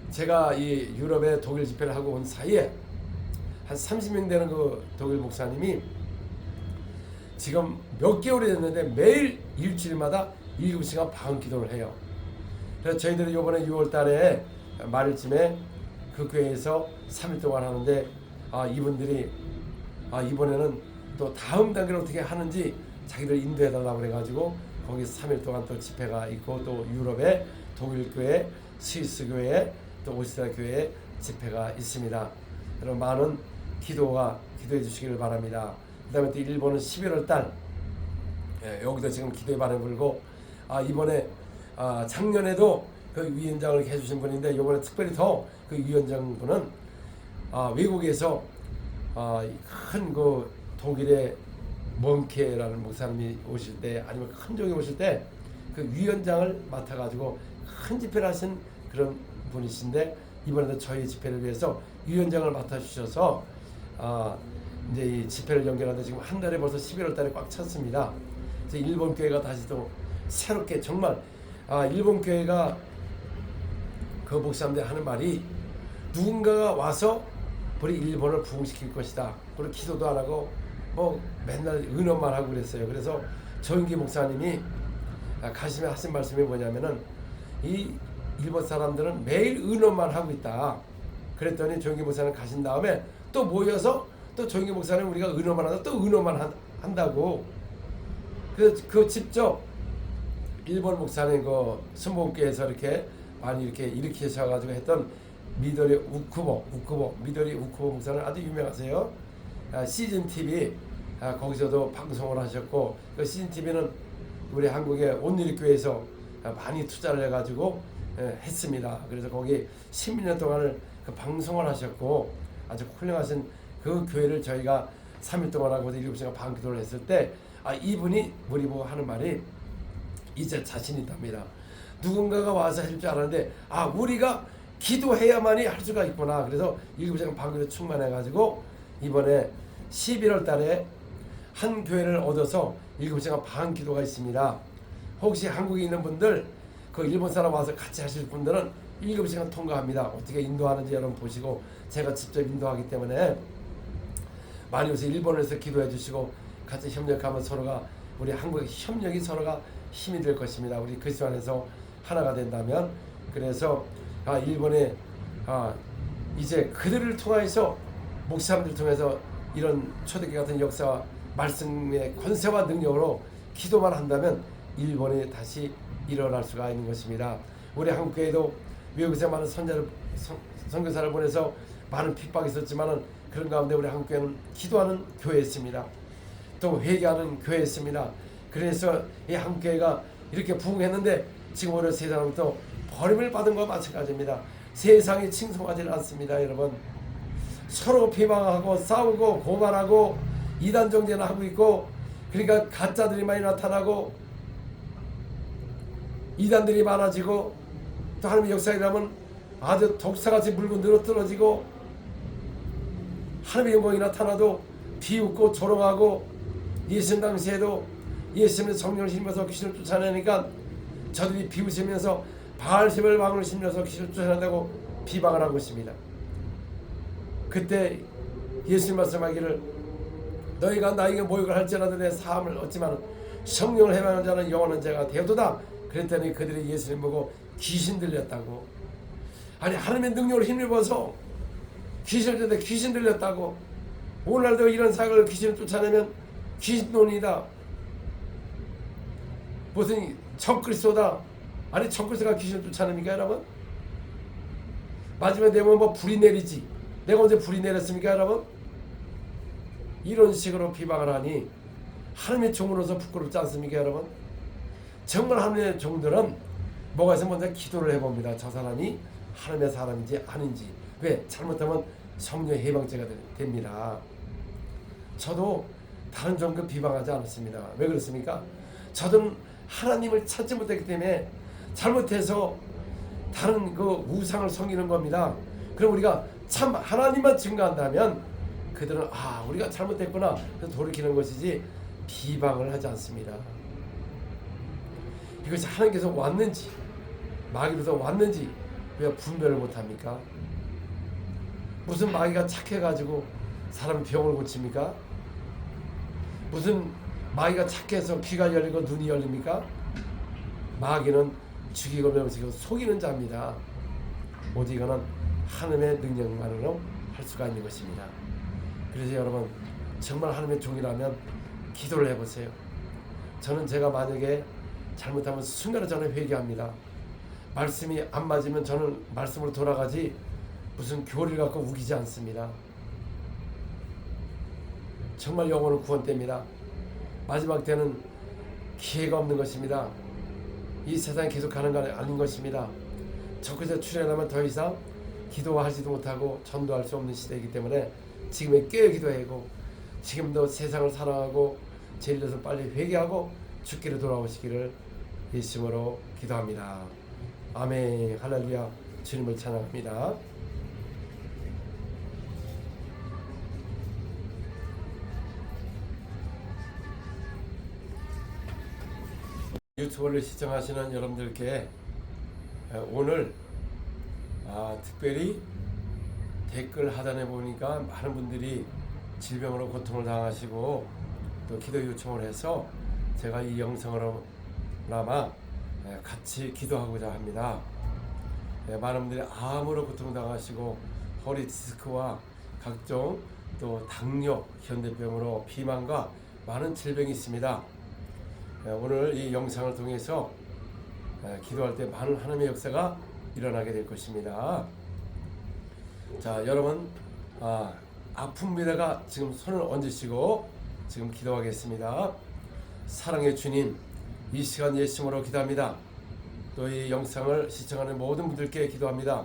제가 이 유럽에 독일 집회를 하고 온 사이에 한 30명 되는 그 독일 목사님이 지금 몇 개월이 됐는데 매일 일주일마다 7시간 반 기도를 해요. 그래서 저희들이 이번에 6월 달에 말일쯤에 그 교회에서 3일 동안 하는데 이분들이 이번에는 또 다음 단계를 어떻게 하는지 자기들 인도해달라고 그래가지고 거기서 3일 동안 또 집회가 있고 또 유럽에 독일 교회, 스위스 교회, 또 오스트리아 교회 집회가 있습니다. 여러분 많은 기도해 주시기를 바랍니다. 그 다음에 또 일본은 11월 달 여기도 지금 기도의 바람이 불고 이번에 작년에도 그 위원장을 해주신 분인데 이번에 특별히 더 그 위원장분은 외국에서 큰 그 독일의 멍케라는 목사님이 오실 때 아니면 큰 종이 오실 때 그 위원장을 맡아가지고 큰 집회를 하신 그런 분이신데 이번에도 저희 집회를 위해서 위원장을 맡아주셔서 이제 이 집회를 연결하는데 지금 한 달에 벌써 11월 달에 꽉 찼습니다. 이제 일본 교회가 다시 또 새롭게 정말 일본 교회가 그 목사님들 하는 말이 누군가가 와서 우리 일본을 부흥시킬 것이다. 그리고 기도도 안 하고 뭐 맨날 은언만 하고 그랬어요. 그래서 조인기 목사님이 가시며 하신 말씀이 뭐냐면은 이 일본 사람들은 매일 은언만 하고 있다. 그랬더니 조인기 목사님 가신 다음에 또 모여서 또 조인기 목사님 우리가 은언만 하다 또 은언만 한다고. 그 직접 일본 목사님 그 순복음교회에서 이렇게 많이 이렇게 일으키셔가지고 했던 미도리 우쿠보 미도리 우쿠보 목사는 아주 유명하세요. 시즌 TV 거기서도 방송을 하셨고 그 시즌 TV는 우리 한국의 온누리교회에서 많이 투자를 해가지고 했습니다. 그래서 거기 10년 동안을 그 방송을 하셨고 아주 훌륭하신 그 교회를 저희가 3일 동안 하고 7시간 반 기도를 했을 때 이분이 우리 보고 하는 말이 이제 자신이 있답니다. 누군가가 와서 해줄 줄 알았는데 우리가 기도해야만이 할 수가 있구나. 그래서 7시간 반 기도 충만해가지고 이번에 11월 달에 한 교회를 얻어서 7시간 반 기도가 있습니다. 혹시 한국에 있는 분들 그 일본 사람 와서 같이 하실 분들은 7시간 통과합니다. 어떻게 인도하는지 여러분 보시고 제가 직접 인도하기 때문에 많이 오세요. 일본에서 기도해 주시고 같이 협력하면 서로가 우리 한국의 협력이 서로가 힘이 될 것입니다. 우리 그리스도 안에서 하나가 된다면 그래서 일본에 이제 그들을 통해서 목사님들 통해서 이런 초대교회 같은 역사와 말씀의 권세와 능력으로 기도만 한다면 일본이 다시 일어날 수가 있는 것입니다. 우리 한국교회도 외국에서 많은 선교사를 보내서 많은 핍박이 있었지만은 그런 가운데 우리 한국교회는 기도하는 교회였습니다. 또 회개하는 교회였습니다. 그래서 이 한국교회가 이렇게 부흥했는데 지금 오늘 세상은 또 버림을 받은 것과 마찬가지입니다. 세상이 칭송하지 않습니다. 여러분 서로 비방하고 싸우고 고발하고 이단 정죄나 하고 있고 그러니까 가짜들이 많이 나타나고 이단들이 많아지고 또 하나님의 역사이라면 아주 독사같이 물고 늘어떨어지고 하나님의 영광이 나타나도 비웃고 조롱하고 예수님 당시에도 예수님의 성령을 힘입어서 귀신을 쫓아내니까 저들이 비웃으면서 바알세불 왕을 심려서 귀신을 쫓아낸다고 비방을 한 것입니다. 그때 예수님 말씀하기를 너희가 나에게 모욕을 할지라도 내 사함을 얻지만 성령을 해방하는 자는 영원한 자가 되어도다. 그랬더니 그들이 예수님 보고 귀신 들렸다고. 아니 하나님의 능력을 힘입어서 귀신을 들렸는데 귀신 들렸다고. 오늘날도 이런 사역을 귀신을 쫓아내면 귀신론이다. 무슨 적그리스도다. 아니 적그리스도가 귀신을 쫓아냅니까 여러분? 마지막에 내가 뭐 불이 내리지. 내가 언제 불이 내렸습니까 여러분? 이런 식으로 비방을 하니 하나님의 종으로서 부끄럽지 않습니까 여러분? 정말 하나님의 종들은 뭐가 있으면 먼저 기도를 해봅니다. 저 사람이 하나님의 사람인지 아닌지. 왜? 잘못하면 성령의 해방죄가 됩니다. 저도 다른 종교 비방하지 않았습니다. 왜 그렇습니까? 저는 하나님을 찾지 못했기 때문에 잘못해서 다른 그 우상을 섬기는 겁니다. 그럼 우리가 참 하나님만 증거한다면 그들은 우리가 잘못했구나 그래서 돌이키는 것이지 비방을 하지 않습니다. 이것이 하나님께서 왔는지 마귀로서 왔는지 왜 분별을 못합니까? 무슨 마귀가 착해가지고 사람 병을 고칩니까? 무슨 마귀가 착해서 귀가 열리고 눈이 열립니까? 마귀는 죽이고 멸망시키고 속이는 자입니다. 오직 이거는 하나님의 능력만으로 할 수가 있는 것입니다. 그래서 여러분 정말 하나님의 종이라면 기도를 해보세요. 저는 제가 만약에 잘못하면 순간에 저는 회개합니다. 말씀이 안 맞으면 저는 말씀으로 돌아가지 무슨 교리를 갖고 우기지 않습니다. 정말 영혼은 구원됩니다. 마지막 때는 기회가 없는 것입니다. 이 세상에 계속 가는 건 아닌 것입니다. 적그리스도 출현하면 더 이상 기도하지도 못하고 전도할 수 없는 시대이기 때문에 지금의 깨어 기도하고 지금도 세상을 사랑하고 죄를 빨리 회개하고 주께로 돌아오시기를 예수님으로 기도합니다. 아멘. 할렐루야. 주님을 찬양합니다. 유튜브를 시청하시는 여러분들께 오늘 특별히 댓글 하단에 보니까 많은 분들이 질병으로 고통을 당하시고 또 기도 요청을 해서 제가 이 영상으로나마 같이 기도하고자 합니다. 많은 분들이 암으로 고통당하시고 허리 디스크와 각종 또 당뇨, 현대병으로 비만과 많은 질병이 있습니다. 오늘 이 영상을 통해서 기도할 때 많은 하나님의 역사가 일어나게 될 것입니다. 자, 여러분 아픈 데다가 지금 손을 얹으시고 지금 기도하겠습니다. 사랑의 주님, 이 시간 예수님으로 기도합니다. 또 이 영상을 시청하는 모든 분들께 기도합니다.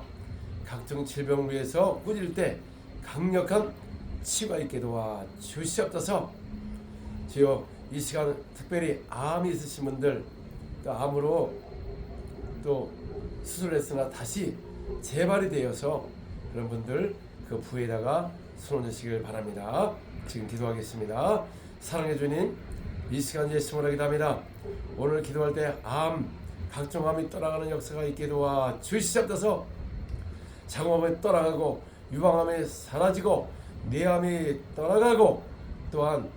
각종 질병을 위해서 꾸질 때 강력한 치유가 있게 도와 주시옵소서. 주여, 이 시간 특별히 암이 있으신 분들, 또 암으로 또 수술했으나 다시 재발이 되어서 그런 분들 그 부에다가 손 얹으시길 바랍니다. 지금 기도하겠습니다. 사랑해 주님, 이 시간 예수님으로 기도합니다. 오늘 기도할 때 각종 암이 떠나가는 역사가 있게 도와 주시옵소서. 장암이 떠나가고 유방암이 사라지고 뇌암이 떠나가고 또한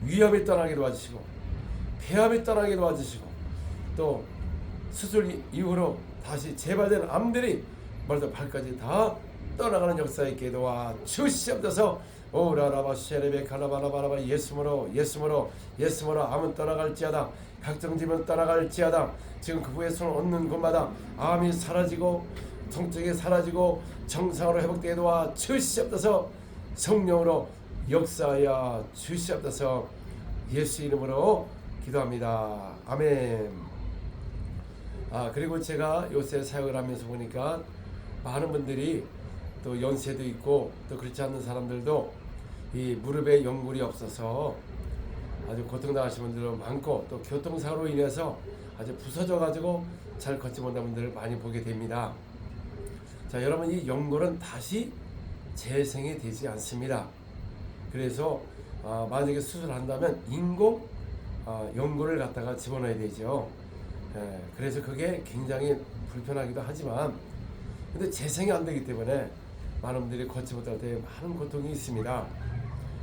위암이 떠나게 도와주시고 폐암이 떠나게 도와주시고 또 수술 이후로 다시 재발된 암들이 머리부터 발까지 다 떠나가는 역사에 있게 도와 주시옵소서. 오라라바 쉐레베 카라바라바라바 예수므로 암은 떠나갈지어다. 각종 질병은 떠나갈지어다. 지금 그 후에 손을 얹는 곳마다 암이 사라지고 통증이 사라지고 정상으로 회복되게 도와 주시옵소서. 성령으로 역사하여 주시옵소서. 예수 이름으로 기도합니다. 아멘. 그리고 제가 요새 사역을 하면서 보니까 많은 분들이 또 연세도 있고 또 그렇지 않는 사람들도 이 무릎에 연골이 없어서 아주 고통당하시는 분들도 많고 또 교통사고로 인해서 아주 부서져 가지고 잘 걷지 못하는 분들을 많이 보게 됩니다. 자, 여러분, 이 연골은 다시 재생이 되지 않습니다. 그래서 만약에 수술한다면 인공 연골을 갖다가 집어넣어야 되죠. 그래서 그게 굉장히 불편하기도 하지만 근데 재생이 안 되기 때문에 많은 분들이 걷지 못할 때 많은 고통이 있습니다.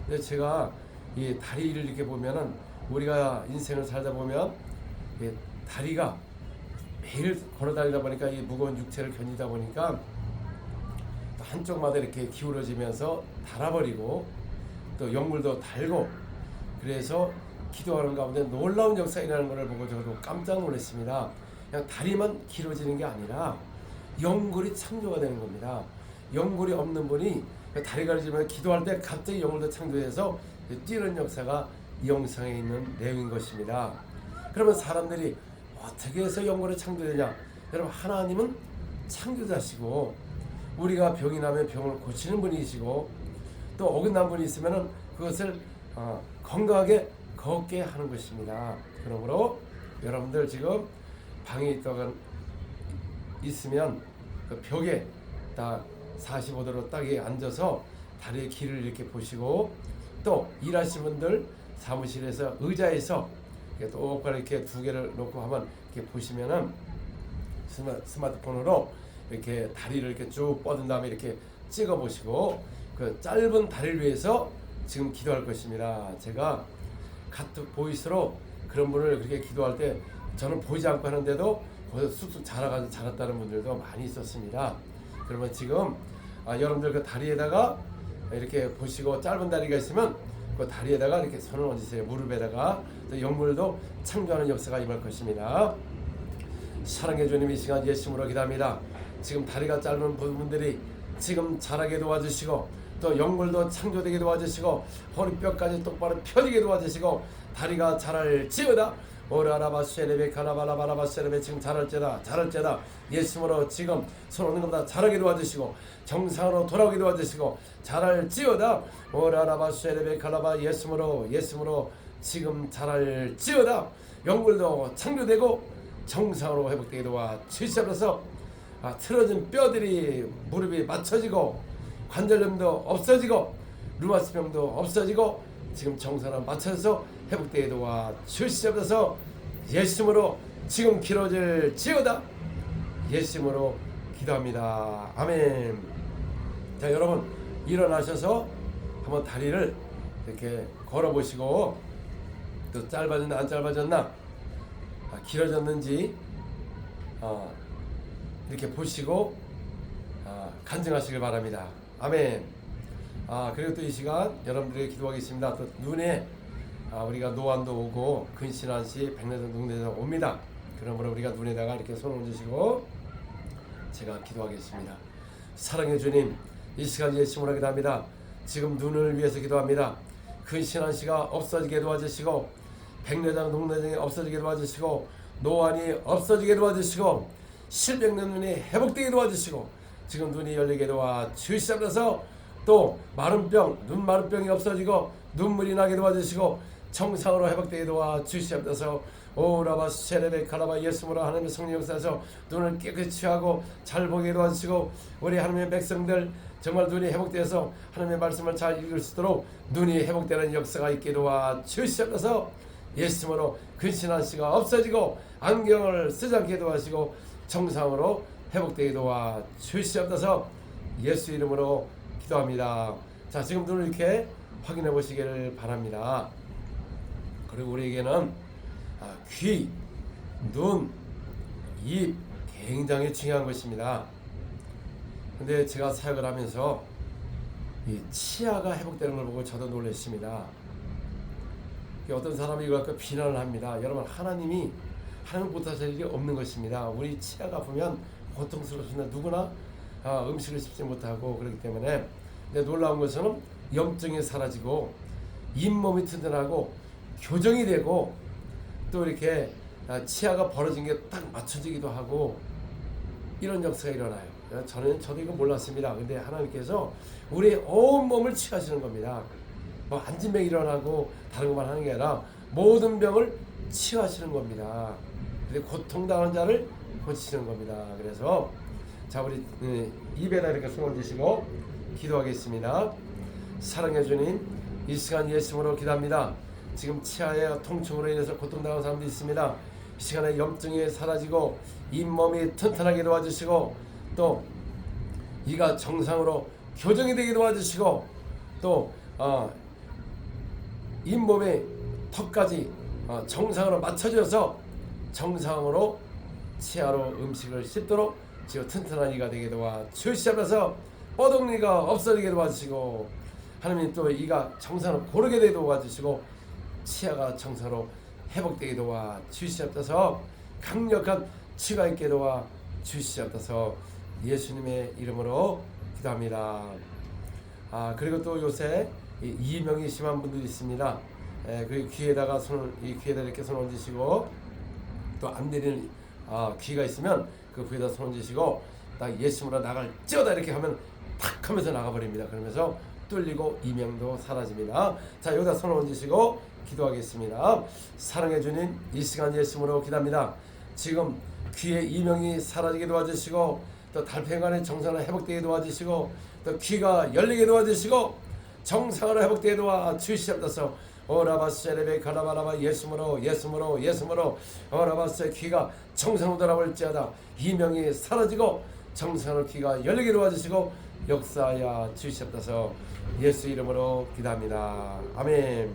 근데 제가 이 다리를 이렇게 보면은 우리가 인생을 살다 보면 이 다리가 매일 걸어다니다 보니까 이 무거운 육체를 견디다 보니까 또 한쪽마다 이렇게 기울어지면서 닳아버리고 또 연골도 달고 그래서 기도하는 가운데 놀라운 역사가 일어나는 것을 보고 저도 깜짝 놀랐습니다. 그냥 다리만 길어지는 게 아니라 연골이 창조가 되는 겁니다. 연골이 없는 분이 다리가 길어지면 기도할 때 갑자기 연골도 창조해서 뛰는 역사가 이 영상에 있는 내용인 것입니다. 그러면 사람들이 어떻게 해서 연골이 창조되냐? 여러분, 하나님은 창조자시고 우리가 병이 나면 병을 고치는 분이시고 또 어긋난 분이 있으면 그것을 건강하게 걷게 하는 것입니다. 그러므로 여러분들 지금 방에 있으면 그 벽에 딱 45도로 딱 앉아서 다리의 길을 이렇게 보시고 또 일하시는 분들 사무실에서 의자에서 똑바로 이렇게 두 개를 놓고 한번 이렇게 보시면은 스마트폰으로 이렇게 다리를 이렇게 쭉 뻗은 다음에 이렇게 찍어 보시고 그 짧은 다리를 위해서 지금 기도할 것입니다. 제가 카톡 보이스로 그런 분을 그렇게 기도할 때 저는 보이지 않고 하는데도 거기서 쑥쑥 자랐다는 분들도 많이 있었습니다. 그러면 지금 여러분들 그 다리에다가 이렇게 보시고 짧은 다리가 있으면 그 다리에다가 이렇게 손을 얹으세요. 무릎에다가 또 연골도 창조하는 역사가 임할 것입니다. 사랑해 주님, 이 시간 예수님으로 기도합니다. 지금 다리가 짧은 분들이 지금 자라게 도와주시고 또 연골도 창조되게 도와주시고 허리뼈까지 똑바로 펴지게 도와주시고 다리가 자랄지어다. 오라라바세레베 카나바라바라바세레베 지금 잘할지다 예수님으로 지금 손 오는 것보다 잘하게 도와주시고 정상으로 돌아오게 도와주시고 잘할지어다 오라라바세레베 카나바 예수님으로 지금 잘할지어다 영물도 창조되고 정상으로 회복되게 도와주시옵소서. 틀어진 뼈들이 무릎이 맞춰지고 관절염도 없어지고 루마스병도 없어지고 지금 정상으로 맞춰서 회복되게 도와주시옵소서. 예수님으로 지금 길어질지어다. 예수님으로 기도합니다. 아멘. 자, 여러분 일어나셔서 한번 다리를 이렇게 걸어보시고 또 짧아졌나 안 짧아졌나 길어졌는지 이렇게 보시고 간증하시길 바랍니다. 아멘. 그리고 또 이 시간 여러분들에게 기도하겠습니다. 또 눈에 우리가 노안도 오고 근신한시 백내장 눈내장 옵니다. 그러므로 우리가 눈에다가 이렇게 손을 얹으시고 제가 기도하겠습니다. 사랑의 주님, 이 시간 예수님으로 기도합니다. 지금 눈을 위해서 기도합니다. 근신한시가 없어지게 도와주시고 백내장 눈내장이 없어지게 도와주시고 노안이 없어지게 도와주시고 실백내 눈이 회복되게 도와주시고 지금 눈이 열리게 도와주시옵소서. 또 마른병, 눈 마른병이 없어지고 눈물이 나게 도와주시고 정상으로 회복되게 도와주시옵소서. 오라바 세레베 카라바 예수님으로 하나님의 성령 역사에서 눈을 깨끗이 하고 잘 보게 도와주시고 우리 하나님의 백성들 정말 눈이 회복되어서 하나님의 말씀을 잘 읽을 수 있도록 눈이 회복되는 역사가 있게 도와주시옵소서. 예수님으로 근신한시가 없어지고 안경을 쓰지 않게 도와주시고 정상으로 회복되게 도와주시옵소서. 예수 이름으로 기도합니다. 자, 지금 눈을 이렇게 확인해 보시기를 바랍니다. 그리고 우리에게는 귀, 눈, 입 굉장히 중요한 것입니다. 근데 제가 사역을 하면서 이 치아가 회복되는 걸 보고 저도 놀랐습니다. 어떤 사람이 이걸 갖고 비난을 합니다. 여러분, 하나님 못하실 일이 없는 것입니다. 우리 치아가 아프면 고통스럽습니다. 누구나 음식을 씹지 못하고 그렇기 때문에. 근데 놀라운 것은 염증이 사라지고 잇몸이 튼튼하고 교정이 되고 또 이렇게 치아가 벌어진 게 딱 맞춰지기도 하고 이런 역사가 일어나요. 저도 이거 몰랐습니다. 근데 하나님께서 우리 온 몸을 치유하시는 겁니다. 안진병이 일어나고 다른 것만 하는 게 아니라 모든 병을 치유하시는 겁니다. 고통당하는 자를 고치시는 겁니다. 그래서 자, 우리 입에다 이렇게 손 얹으시고 기도하겠습니다. 사랑해 주님, 이 시간 예수님으로 기도합니다. 지금 치아의 통증으로 인해서 고통당하는 사람도 있습니다. 이 시간에 염증이 사라지고 잇몸이 튼튼하게 도와주시고 또 이가 정상으로 교정이 되게 도와주시고 또 잇몸의 턱까지 정상으로 맞춰져서 정상으로 치아로 음식을 씹도록 지금 튼튼한 이가 되게 도와주시면서 뻐덩이가 없어지게 도와주시고 하나님 또 이가 정상으로 고르게 되게 도와주시고 치아가 정상으로 회복되게 도와주시옵소서. 강력한 치가 있게 도와주시옵소서. 예수님의 이름으로 기도합니다. 그리고 또 요새 이명이 심한 분들이 있습니다. 그 귀에다가 귀에다 이렇게 손 얹으시고 또 안 내리는 귀가 있으면 그 귀에다 손 얹으시고 딱 예수님으로 나갈지어다 이렇게 하면 탁 하면서 나가버립니다. 그러면서 뚫리고 이명도 사라집니다. 자, 여기다 손을 얹으시고 기도하겠습니다. 사랑해 주님, 이 시간 예수님으로 기도합니다. 지금 귀의 이명이 사라지게 도와주시고 또 달팽이관의 정상으로 회복되게 도와주시고 또 귀가 열리게 도와주시고 정상으로 회복되게 도와주시옵소서. 오라바세레베 가라바라바 예수므로 오라바세 귀가 정상으로 돌아올지어다. 이명이 사라지고 정상으로 귀가 열리게 도와주시고 역사하여 주시옵소서. 예수 이름으로 기도합니다. 아멘.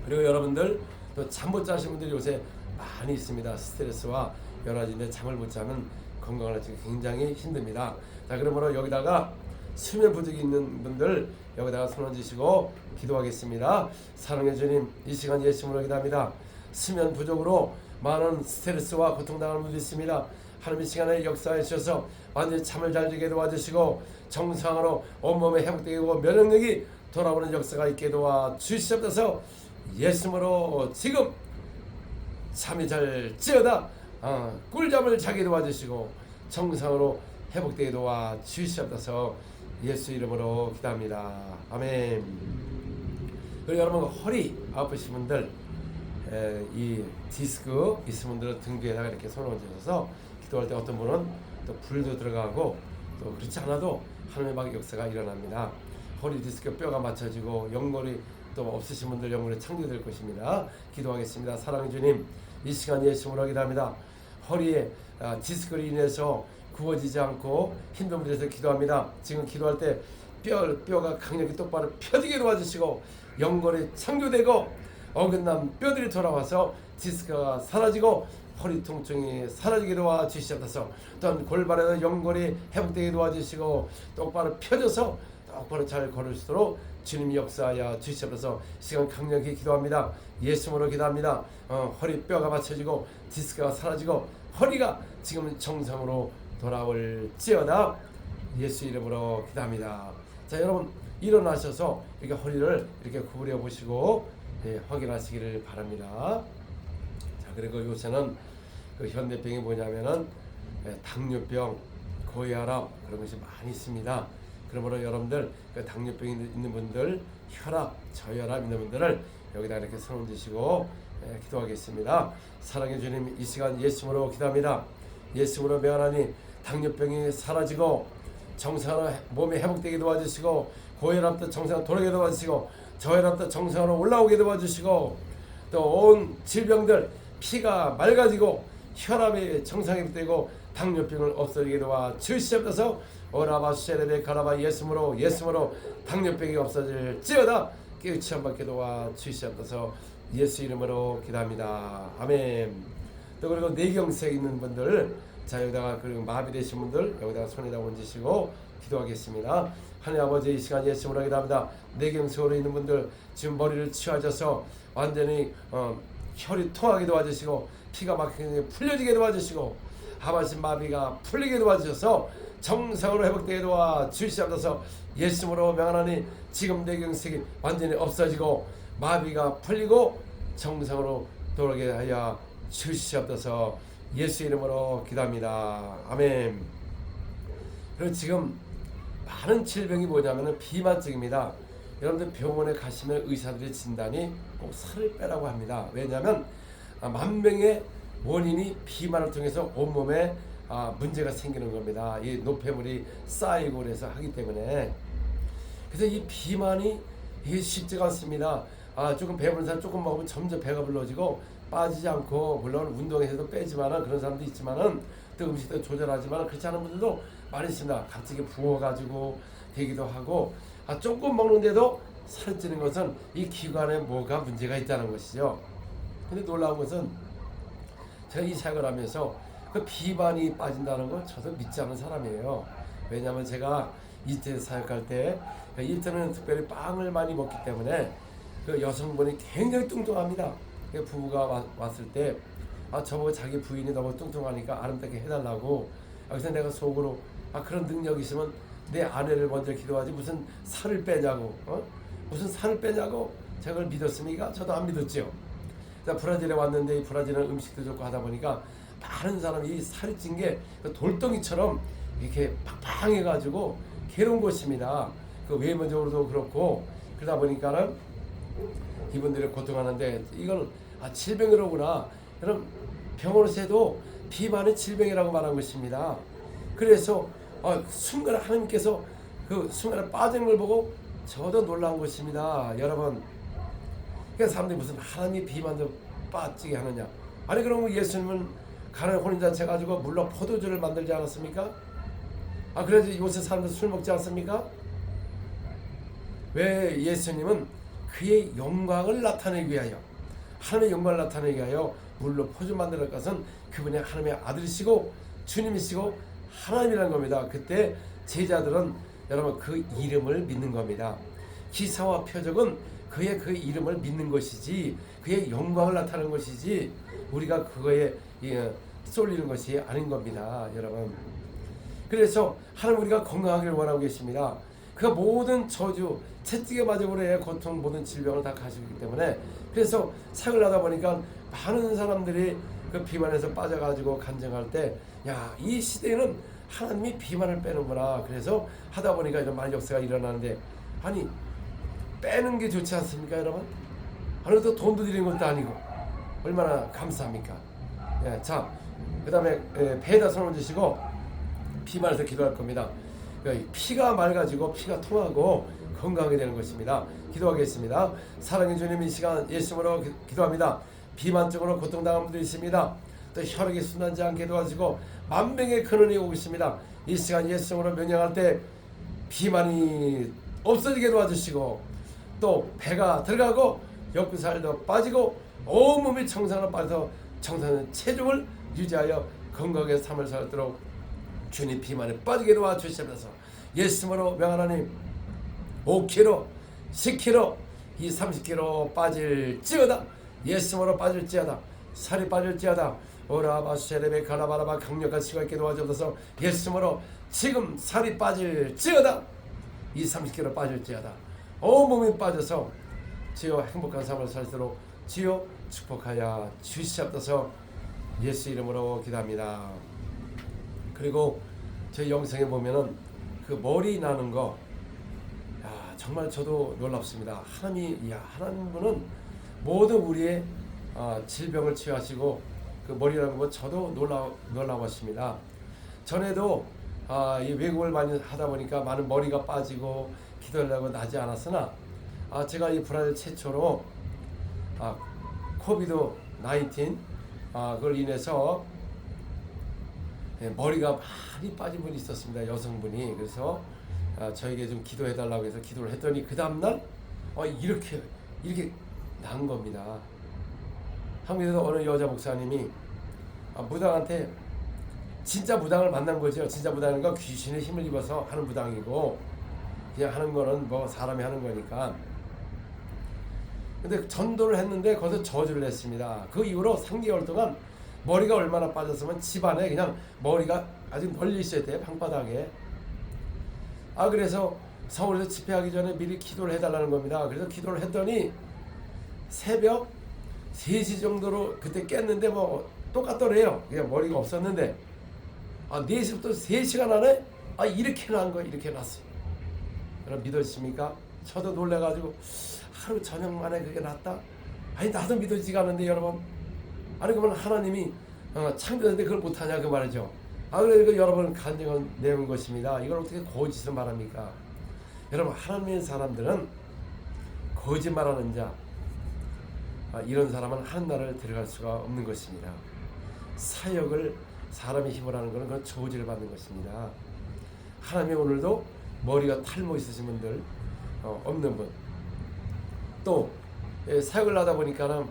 그리고 여러분들 또 잠 못 자시는 분들이 요새 많이 있습니다. 스트레스와 여러 가지인데 잠을 못 자면 건강을 지키기 굉장히 힘듭니다. 자, 그러므로 여기다가 수면 부족이 있는 분들 여기다가 손 얹으시고 기도하겠습니다. 사랑해 주님, 이 시간 예수님으로 기도합니다. 수면 부족으로 많은 스트레스와 고통당하는 분들이 있습니다. 하나님 이 시간에 역사해 주셔서 완전히 잠을 잘 자게 도와주시고 정상으로 온몸에 회복되고 면역력이 돌아오는 역사가 있게 도와주시옵소서. 예수님으로 지금 잠이 잘 찌어다 꿀잠을 자게 도와주시고 정상으로 회복되게 도와주시옵소서. 예수 이름으로 기도합니다. 아멘. 그리고 여러분 허리 아프신 분들 이 디스크 있으신 분들은 등 뒤에다가 이렇게 손을 얹어서 기도할 때 어떤 분은 또 불도 들어가고 또 그렇지 않아도 하나님의 막 역사가 일어납니다. 허리 디스크 뼈가 맞춰지고 연골이 또 없으신 분들 연골이 창조될 것입니다. 기도하겠습니다. 사랑의 주님, 이 시간 예수님으로 기도합니다. 허리에 디스크로 인해서 구워지지 않고 힘든 분들에서 기도합니다. 지금 기도할 때 뼈가 강력히 똑바로 펴지게 도와주시고 연골이 창조되고 어긋난 뼈들이 돌아와서 디스크가 사라지고 허리 통증이 사라지게 도와주시옵소서. 또한 골반에서 연골이 회복되게 도와주시고 똑바로 펴져서 똑바로 잘 걸을 수 있도록 주님이 역사하여 주시옵소서. 시간 강력히 기도합니다. 예수님으로 기도합니다. 허리 뼈가 맞춰지고 디스크가 사라지고 허리가 지금 정상으로 돌아올지어다. 예수 이름으로 기도합니다. 자, 여러분 일어나셔서 이렇게 허리를 이렇게 구부려 보시고 확인하시기를 바랍니다. 자, 그리고 요새는 그 현대병이 뭐냐면은 당뇨병, 고혈압 그런 것이 많이 있습니다. 그러므로 여러분들 그 당뇨병이 있는 분들, 혈압, 저혈압 있는 분들을 여기다 이렇게 손 얹으시고 기도하겠습니다. 사랑의 주님, 이 시간 예수님으로 기도합니다. 예수님으로 명하나니 당뇨병이 사라지고 정상으로 몸이 회복되게 도와주시고 고혈압도 정상으로 돌아오게 도와주시고 저혈압도 정상으로 올라오게 도와주시고 또 온 질병들 피가 맑아지고 혈압이 정상이 되고 당뇨병을 없어지게 도와주시옵소서. 오라바쉐레베 가라바 예수님으로 당뇨병이 없어질지어다. 깨우치 한받게 도와주시옵소서. 예수 이름으로 기도합니다. 아멘. 또 그리고 뇌경색 있는 분들, 자 여기다가 그리고 마비되신 분들 여기다가 손에다 얹으시고 기도하겠습니다. 하나님 아버지, 이 시간 예수님으로 기도합니다. 뇌경색으로 있는 분들 지금 머리를 치워져서 완전히 혈이 통하게 도와주시고 피가 막히게 풀려지게 도와주시고 하반신 마비가 풀리게 도와주셔서 정상으로 회복되게 도와주시옵소서. 예수님으로 명하나니 지금 뇌경색이 완전히 없어지고 마비가 풀리고 정상으로 돌아오게 하여 주시옵소서. 예수 이름으로 기도합니다. 아멘. 그리고 지금 많은 질병이 뭐냐면 비만증입니다. 여러분들 병원에 가시면 의사들의 진단이 꼭 살을 빼라고 합니다. 왜냐하면 만병의 원인이 비만을 통해서 온몸에 문제가 생기는 겁니다. 이 노폐물이 쌓이고 그래서 하기 때문에. 그래서 이 비만이 이게 쉽지가 않습니다. 조금 배부른 사람 조금 먹으면 점점 배가 불러지고 빠지지 않고, 물론 운동에서도 빼지만은 그런 사람도 있지만은 또 음식도 조절하지만 그렇지 않은 분들도 많이 있습니다. 갑자기 부어가지고 되기도 하고 조금 먹는데도 살이 찌는 것은 이 기관에 뭐가 문제가 있다는 것이죠. 근데 놀라운 것은 제가 이 사역을 하면서 그 비만이 빠진다는 건 저도 믿지 않는 사람이에요. 왜냐하면 제가 이태 사역할 때 이태는 특별히 빵을 많이 먹기 때문에 그 여성분이 굉장히 뚱뚱합니다. 그 부부가 왔을 때 저보고 자기 부인이 너무 뚱뚱하니까 아름답게 해달라고. 그래서 내가 속으로 그런 능력이 있으면 내 아내를 먼저 기도하지 무슨 살을 빼냐고 무슨 살을 빼냐고 제가 그걸 믿었습니까? 저도 안 믿었죠. 브라질에 왔는데 이 브라질은 음식도 좋고 하다 보니까 많은 사람이 이 살이 찐 게 돌덩이처럼 이렇게 팡팡해가지고 괴로운 것입니다. 그 외모적으로도 그렇고 그러다 보니까는 이분들이 고통하는데 이걸 질병이로구나. 그럼 병원에서도 비만의 질병이라고 말한 것입니다. 그래서 순간에 하나님께서 그 순간에 빠진 걸 보고 저도 놀라운 것입니다. 여러분, 그래서 사람들이 무슨 하나님이 비만도 빠지게 하느냐. 아니 그러면 예수님은 가나안 혼인잔치 가지고 물론 포도주를 만들지 않았습니까? 그래서 요새 사람들 술 먹지 않습니까? 왜 예수님은 그의 영광을 나타내기 위하여, 하나님의 영광을 나타내기 위하여 물로 포주 만들 것은 그분이 하나님의 아들이시고 주님이시고 하나님이라는 겁니다. 그때 제자들은 여러분 그 이름을 믿는 겁니다. 기사와 표적은 그의 그 이름을 믿는 것이지 그의 영광을 나타내는 것이지 우리가 그거에 쏠리는 것이 아닌 겁니다. 여러분, 그래서 하나님 우리가 건강하기를 원하고 계십니다. 그 모든 저주 채찍에 맞음으로 고통 모든 질병을 다 가시기 때문에 그래서 사역을 하다 보니까 많은 사람들이 그 비만에서 빠져가지고 간증할 때, 야, 이 시대에는 하나님이 비만을 빼는구나. 그래서 하다 보니까 이런 많은 역사가 일어나는데, 아니 빼는 게 좋지 않습니까, 여러분? 하루도 돈도 드리는 것도 아니고 얼마나 감사합니까? 예, 자, 그 다음에 배에다 손을 얹으시고 비만에서 기도할 겁니다. 피가 맑아지고 피가 통하고 건강하게 되는 것입니다. 기도하겠습니다. 사랑해 주님, 이 시간 예수님으로 기도합니다. 비만증으로 고통당한 분들이 있습니다. 또 혈액이 순환지 않게 도와주고 만병의 근원이 오고 있습니다. 이 시간 예수님으로 명령할 때 비만이 없어지게 도와주시고, 또 배가 들어가고 역구살도 빠지고 온몸이 청산으로 빠져서 청산한 체중을 유지하여 건강하게 삶을 살도록 주님 비만에 빠지게 도와주시면서 예수님으로 명하나님 5kg, 10kg, 이 30kg 빠질지어다. 예수님으로 빠질지어다. 살이 빠질지어다. 오라바세레베 가라바라바 강력한 시가 있게 도와주셔서 예수님으로 지금 살이 빠질지어다. 이 30kg 빠질지어다. 온몸이 빠져서 주여 행복한 삶을 살도록 주여 축복하여 주시옵소서. 예수 이름으로 기도합니다. 그리고 제 영상에 보면은 그 머리 나는 거, 야, 정말 저도 놀랍습니다. 하나님은 모든 우리의 질병을 치유하시고 그 머리라는 거 저도 놀라웠습니다. 전에도 이 외국을 많이 하다 보니까 많은 머리가 빠지고 기도하려고 나지 않았으나 제가 이 브라질 최초로 코비드 19 그걸 인해서 머리가 많이 빠진 분이 있었습니다. 여성분이. 그래서 저에게 좀 기도해 달라고 해서 기도를 했더니 그 다음날 이렇게 난 겁니다. 한국에서 어느 여자 목사님이 무당한테, 진짜 무당을 만난 거죠. 진짜 무당인 건 귀신의 힘을 입어서 하는 무당이고, 그냥 하는 거는 뭐 사람이 하는 거니까. 근데 전도를 했는데 거기서 저주를 했습니다. 그 이후로 3개월 동안 머리가 얼마나 빠졌으면 집안에 그냥 머리가 아주 널리 있어야 돼요. 방바닥에. 그래서 서울에서 집회하기 전에 미리 기도를 해달라는 겁니다. 그래서 기도를 했더니 새벽 3시 정도로 그때 깼는데 뭐 똑같더래요. 그냥 머리가 없었는데 4시부터 3시간 안에 이렇게 난 거예요. 이렇게 났어요. 여러분 믿으십니까? 저도 놀래가지고 하루 저녁 만에 그게 났다? 아니 나도 믿어지지가 않는데 여러분. 아니 그러면 하나님이 창조했는데 그걸 못하냐 그 말이죠. 그래서 여러분 간증을 내는 것입니다. 이걸 어떻게 거짓을 말합니까? 여러분 하나님의 사람들은 거짓말하는 자, 이런 사람은 하는 나라를 들어갈 수가 없는 것입니다. 사역을 사람의 힘으로 하는 것은 그건 저주를 받는 것입니다. 하나님이 오늘도 머리가 탈모 있으신 분들, 없는 분, 또 사역을 하다 보니까는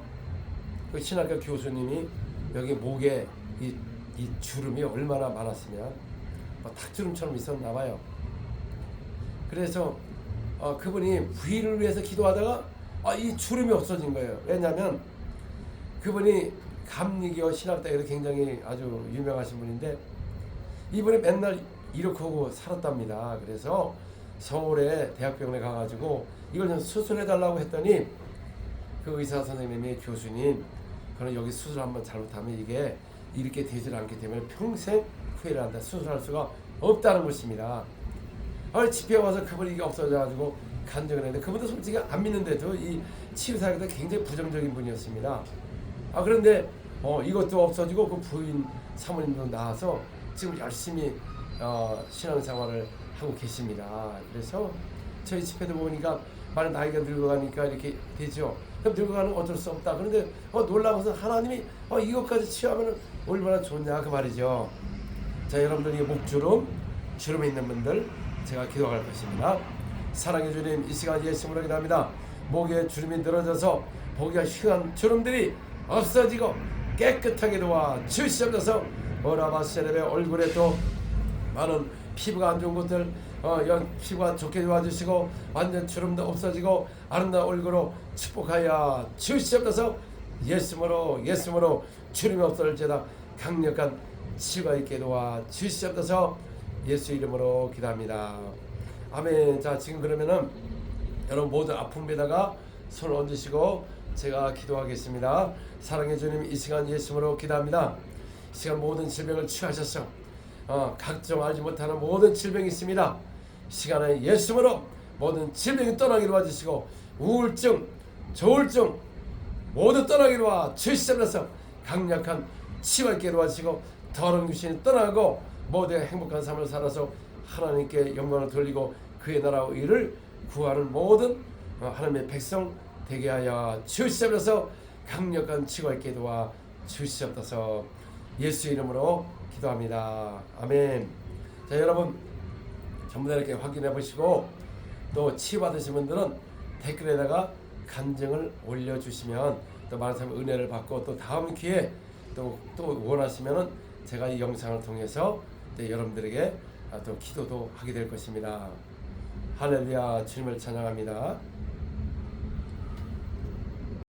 그 신학교 교수님이 여기 목에 이 주름이 얼마나 많았으면 닭주름처럼 있었나 봐요. 그래서 그분이 부인을 위해서 기도하다가 이 주름이 없어진 거예요. 왜냐하면 그분이 감리교 신학대에서 굉장히 아주 유명하신 분인데 이분이 맨날 이렇게 하고 살았답니다. 그래서 서울에 대학병원에 가가지고 이걸 좀 수술해달라고 했더니 그 의사 선생님이 교수님, 그럼 여기 수술 한번 잘못하면 이게 이렇게 되질 않기 때문에 평생 후회를 한다. 수술할 수가 없다는 것입니다. 집회에 와서 그분이 이게 없어져가지고 간증을 했는데 그분도 솔직히 안 믿는데도 이 치유사역에 굉장히 부정적인 분이었습니다. 그런데 이것도 없어지고 그 부인 사모님도 나와서 지금 열심히 신앙생활을 하고 계십니다. 그래서 저희 집회도 보니까 많은 나이가 늙어가니까 이렇게 되죠. 그럼 늙어가는 건 어쩔 수 없다. 그런데 놀라워서 하나님이 이것까지 치유하면 얼마나 좋냐 그 말이죠. 자, 여러분들 이 목주름, 주름에 있는 분들 제가 기도할 것입니다. 사랑해 주님, 이 시간 예수님으로 기도합니다. 목에 주름이 늘어져서 보기가 흉한 주름들이 없어지고 깨끗하게 도와 주시옵소서. 오라바세레베 얼굴에 또 많은 피부가 안 좋은 것들 피부가 좋게 도와주시고 완전 주름도 없어지고 아름다운 얼굴로 축복하여 주시옵소서. 예수님으로 주름이 없어질지어다. 강력한 치유가 있게 도와 주시옵소서. 예수 이름으로 기도합니다. 아멘. 자, 지금 그러면은 여러분 모든 아픔에다가 손을 얹으시고 제가 기도하겠습니다. 사랑의 주님, 이 시간 예수님으로 기도합니다. 이 시간 모든 질병을 취하셔서 각종 알지 못하는 모든 질병이 있습니다. 이 시간에 예수님으로 모든 질병이 떠나기로 와주시고 우울증, 조울증 모두 떠나기로 와 주시면서 강력한 치유가 있게 도와주시고 더러운 귀신이 떠나고 모두의 행복한 삶을 살아서 하나님께 영광을 돌리고 그의 나라와 의를 구하는 모든 하나님의 백성 되게 하여 주시면서 강력한 치유가 있게 도와 주시옵소서. 예수 이름으로 기도합니다. 아멘. 자, 여러분 전부 다 이렇게 확인해 보시고 또 치유받으신 분들은 댓글에다가 간증을 올려주시면 또 많은 사람의 은혜를 받고 또 다음 기회에 또 원하시면은 제가 이 영상을 통해서 여러분들에게 또 기도도 하게 될 것입니다. 할렐루야. 주님을 찬양합니다.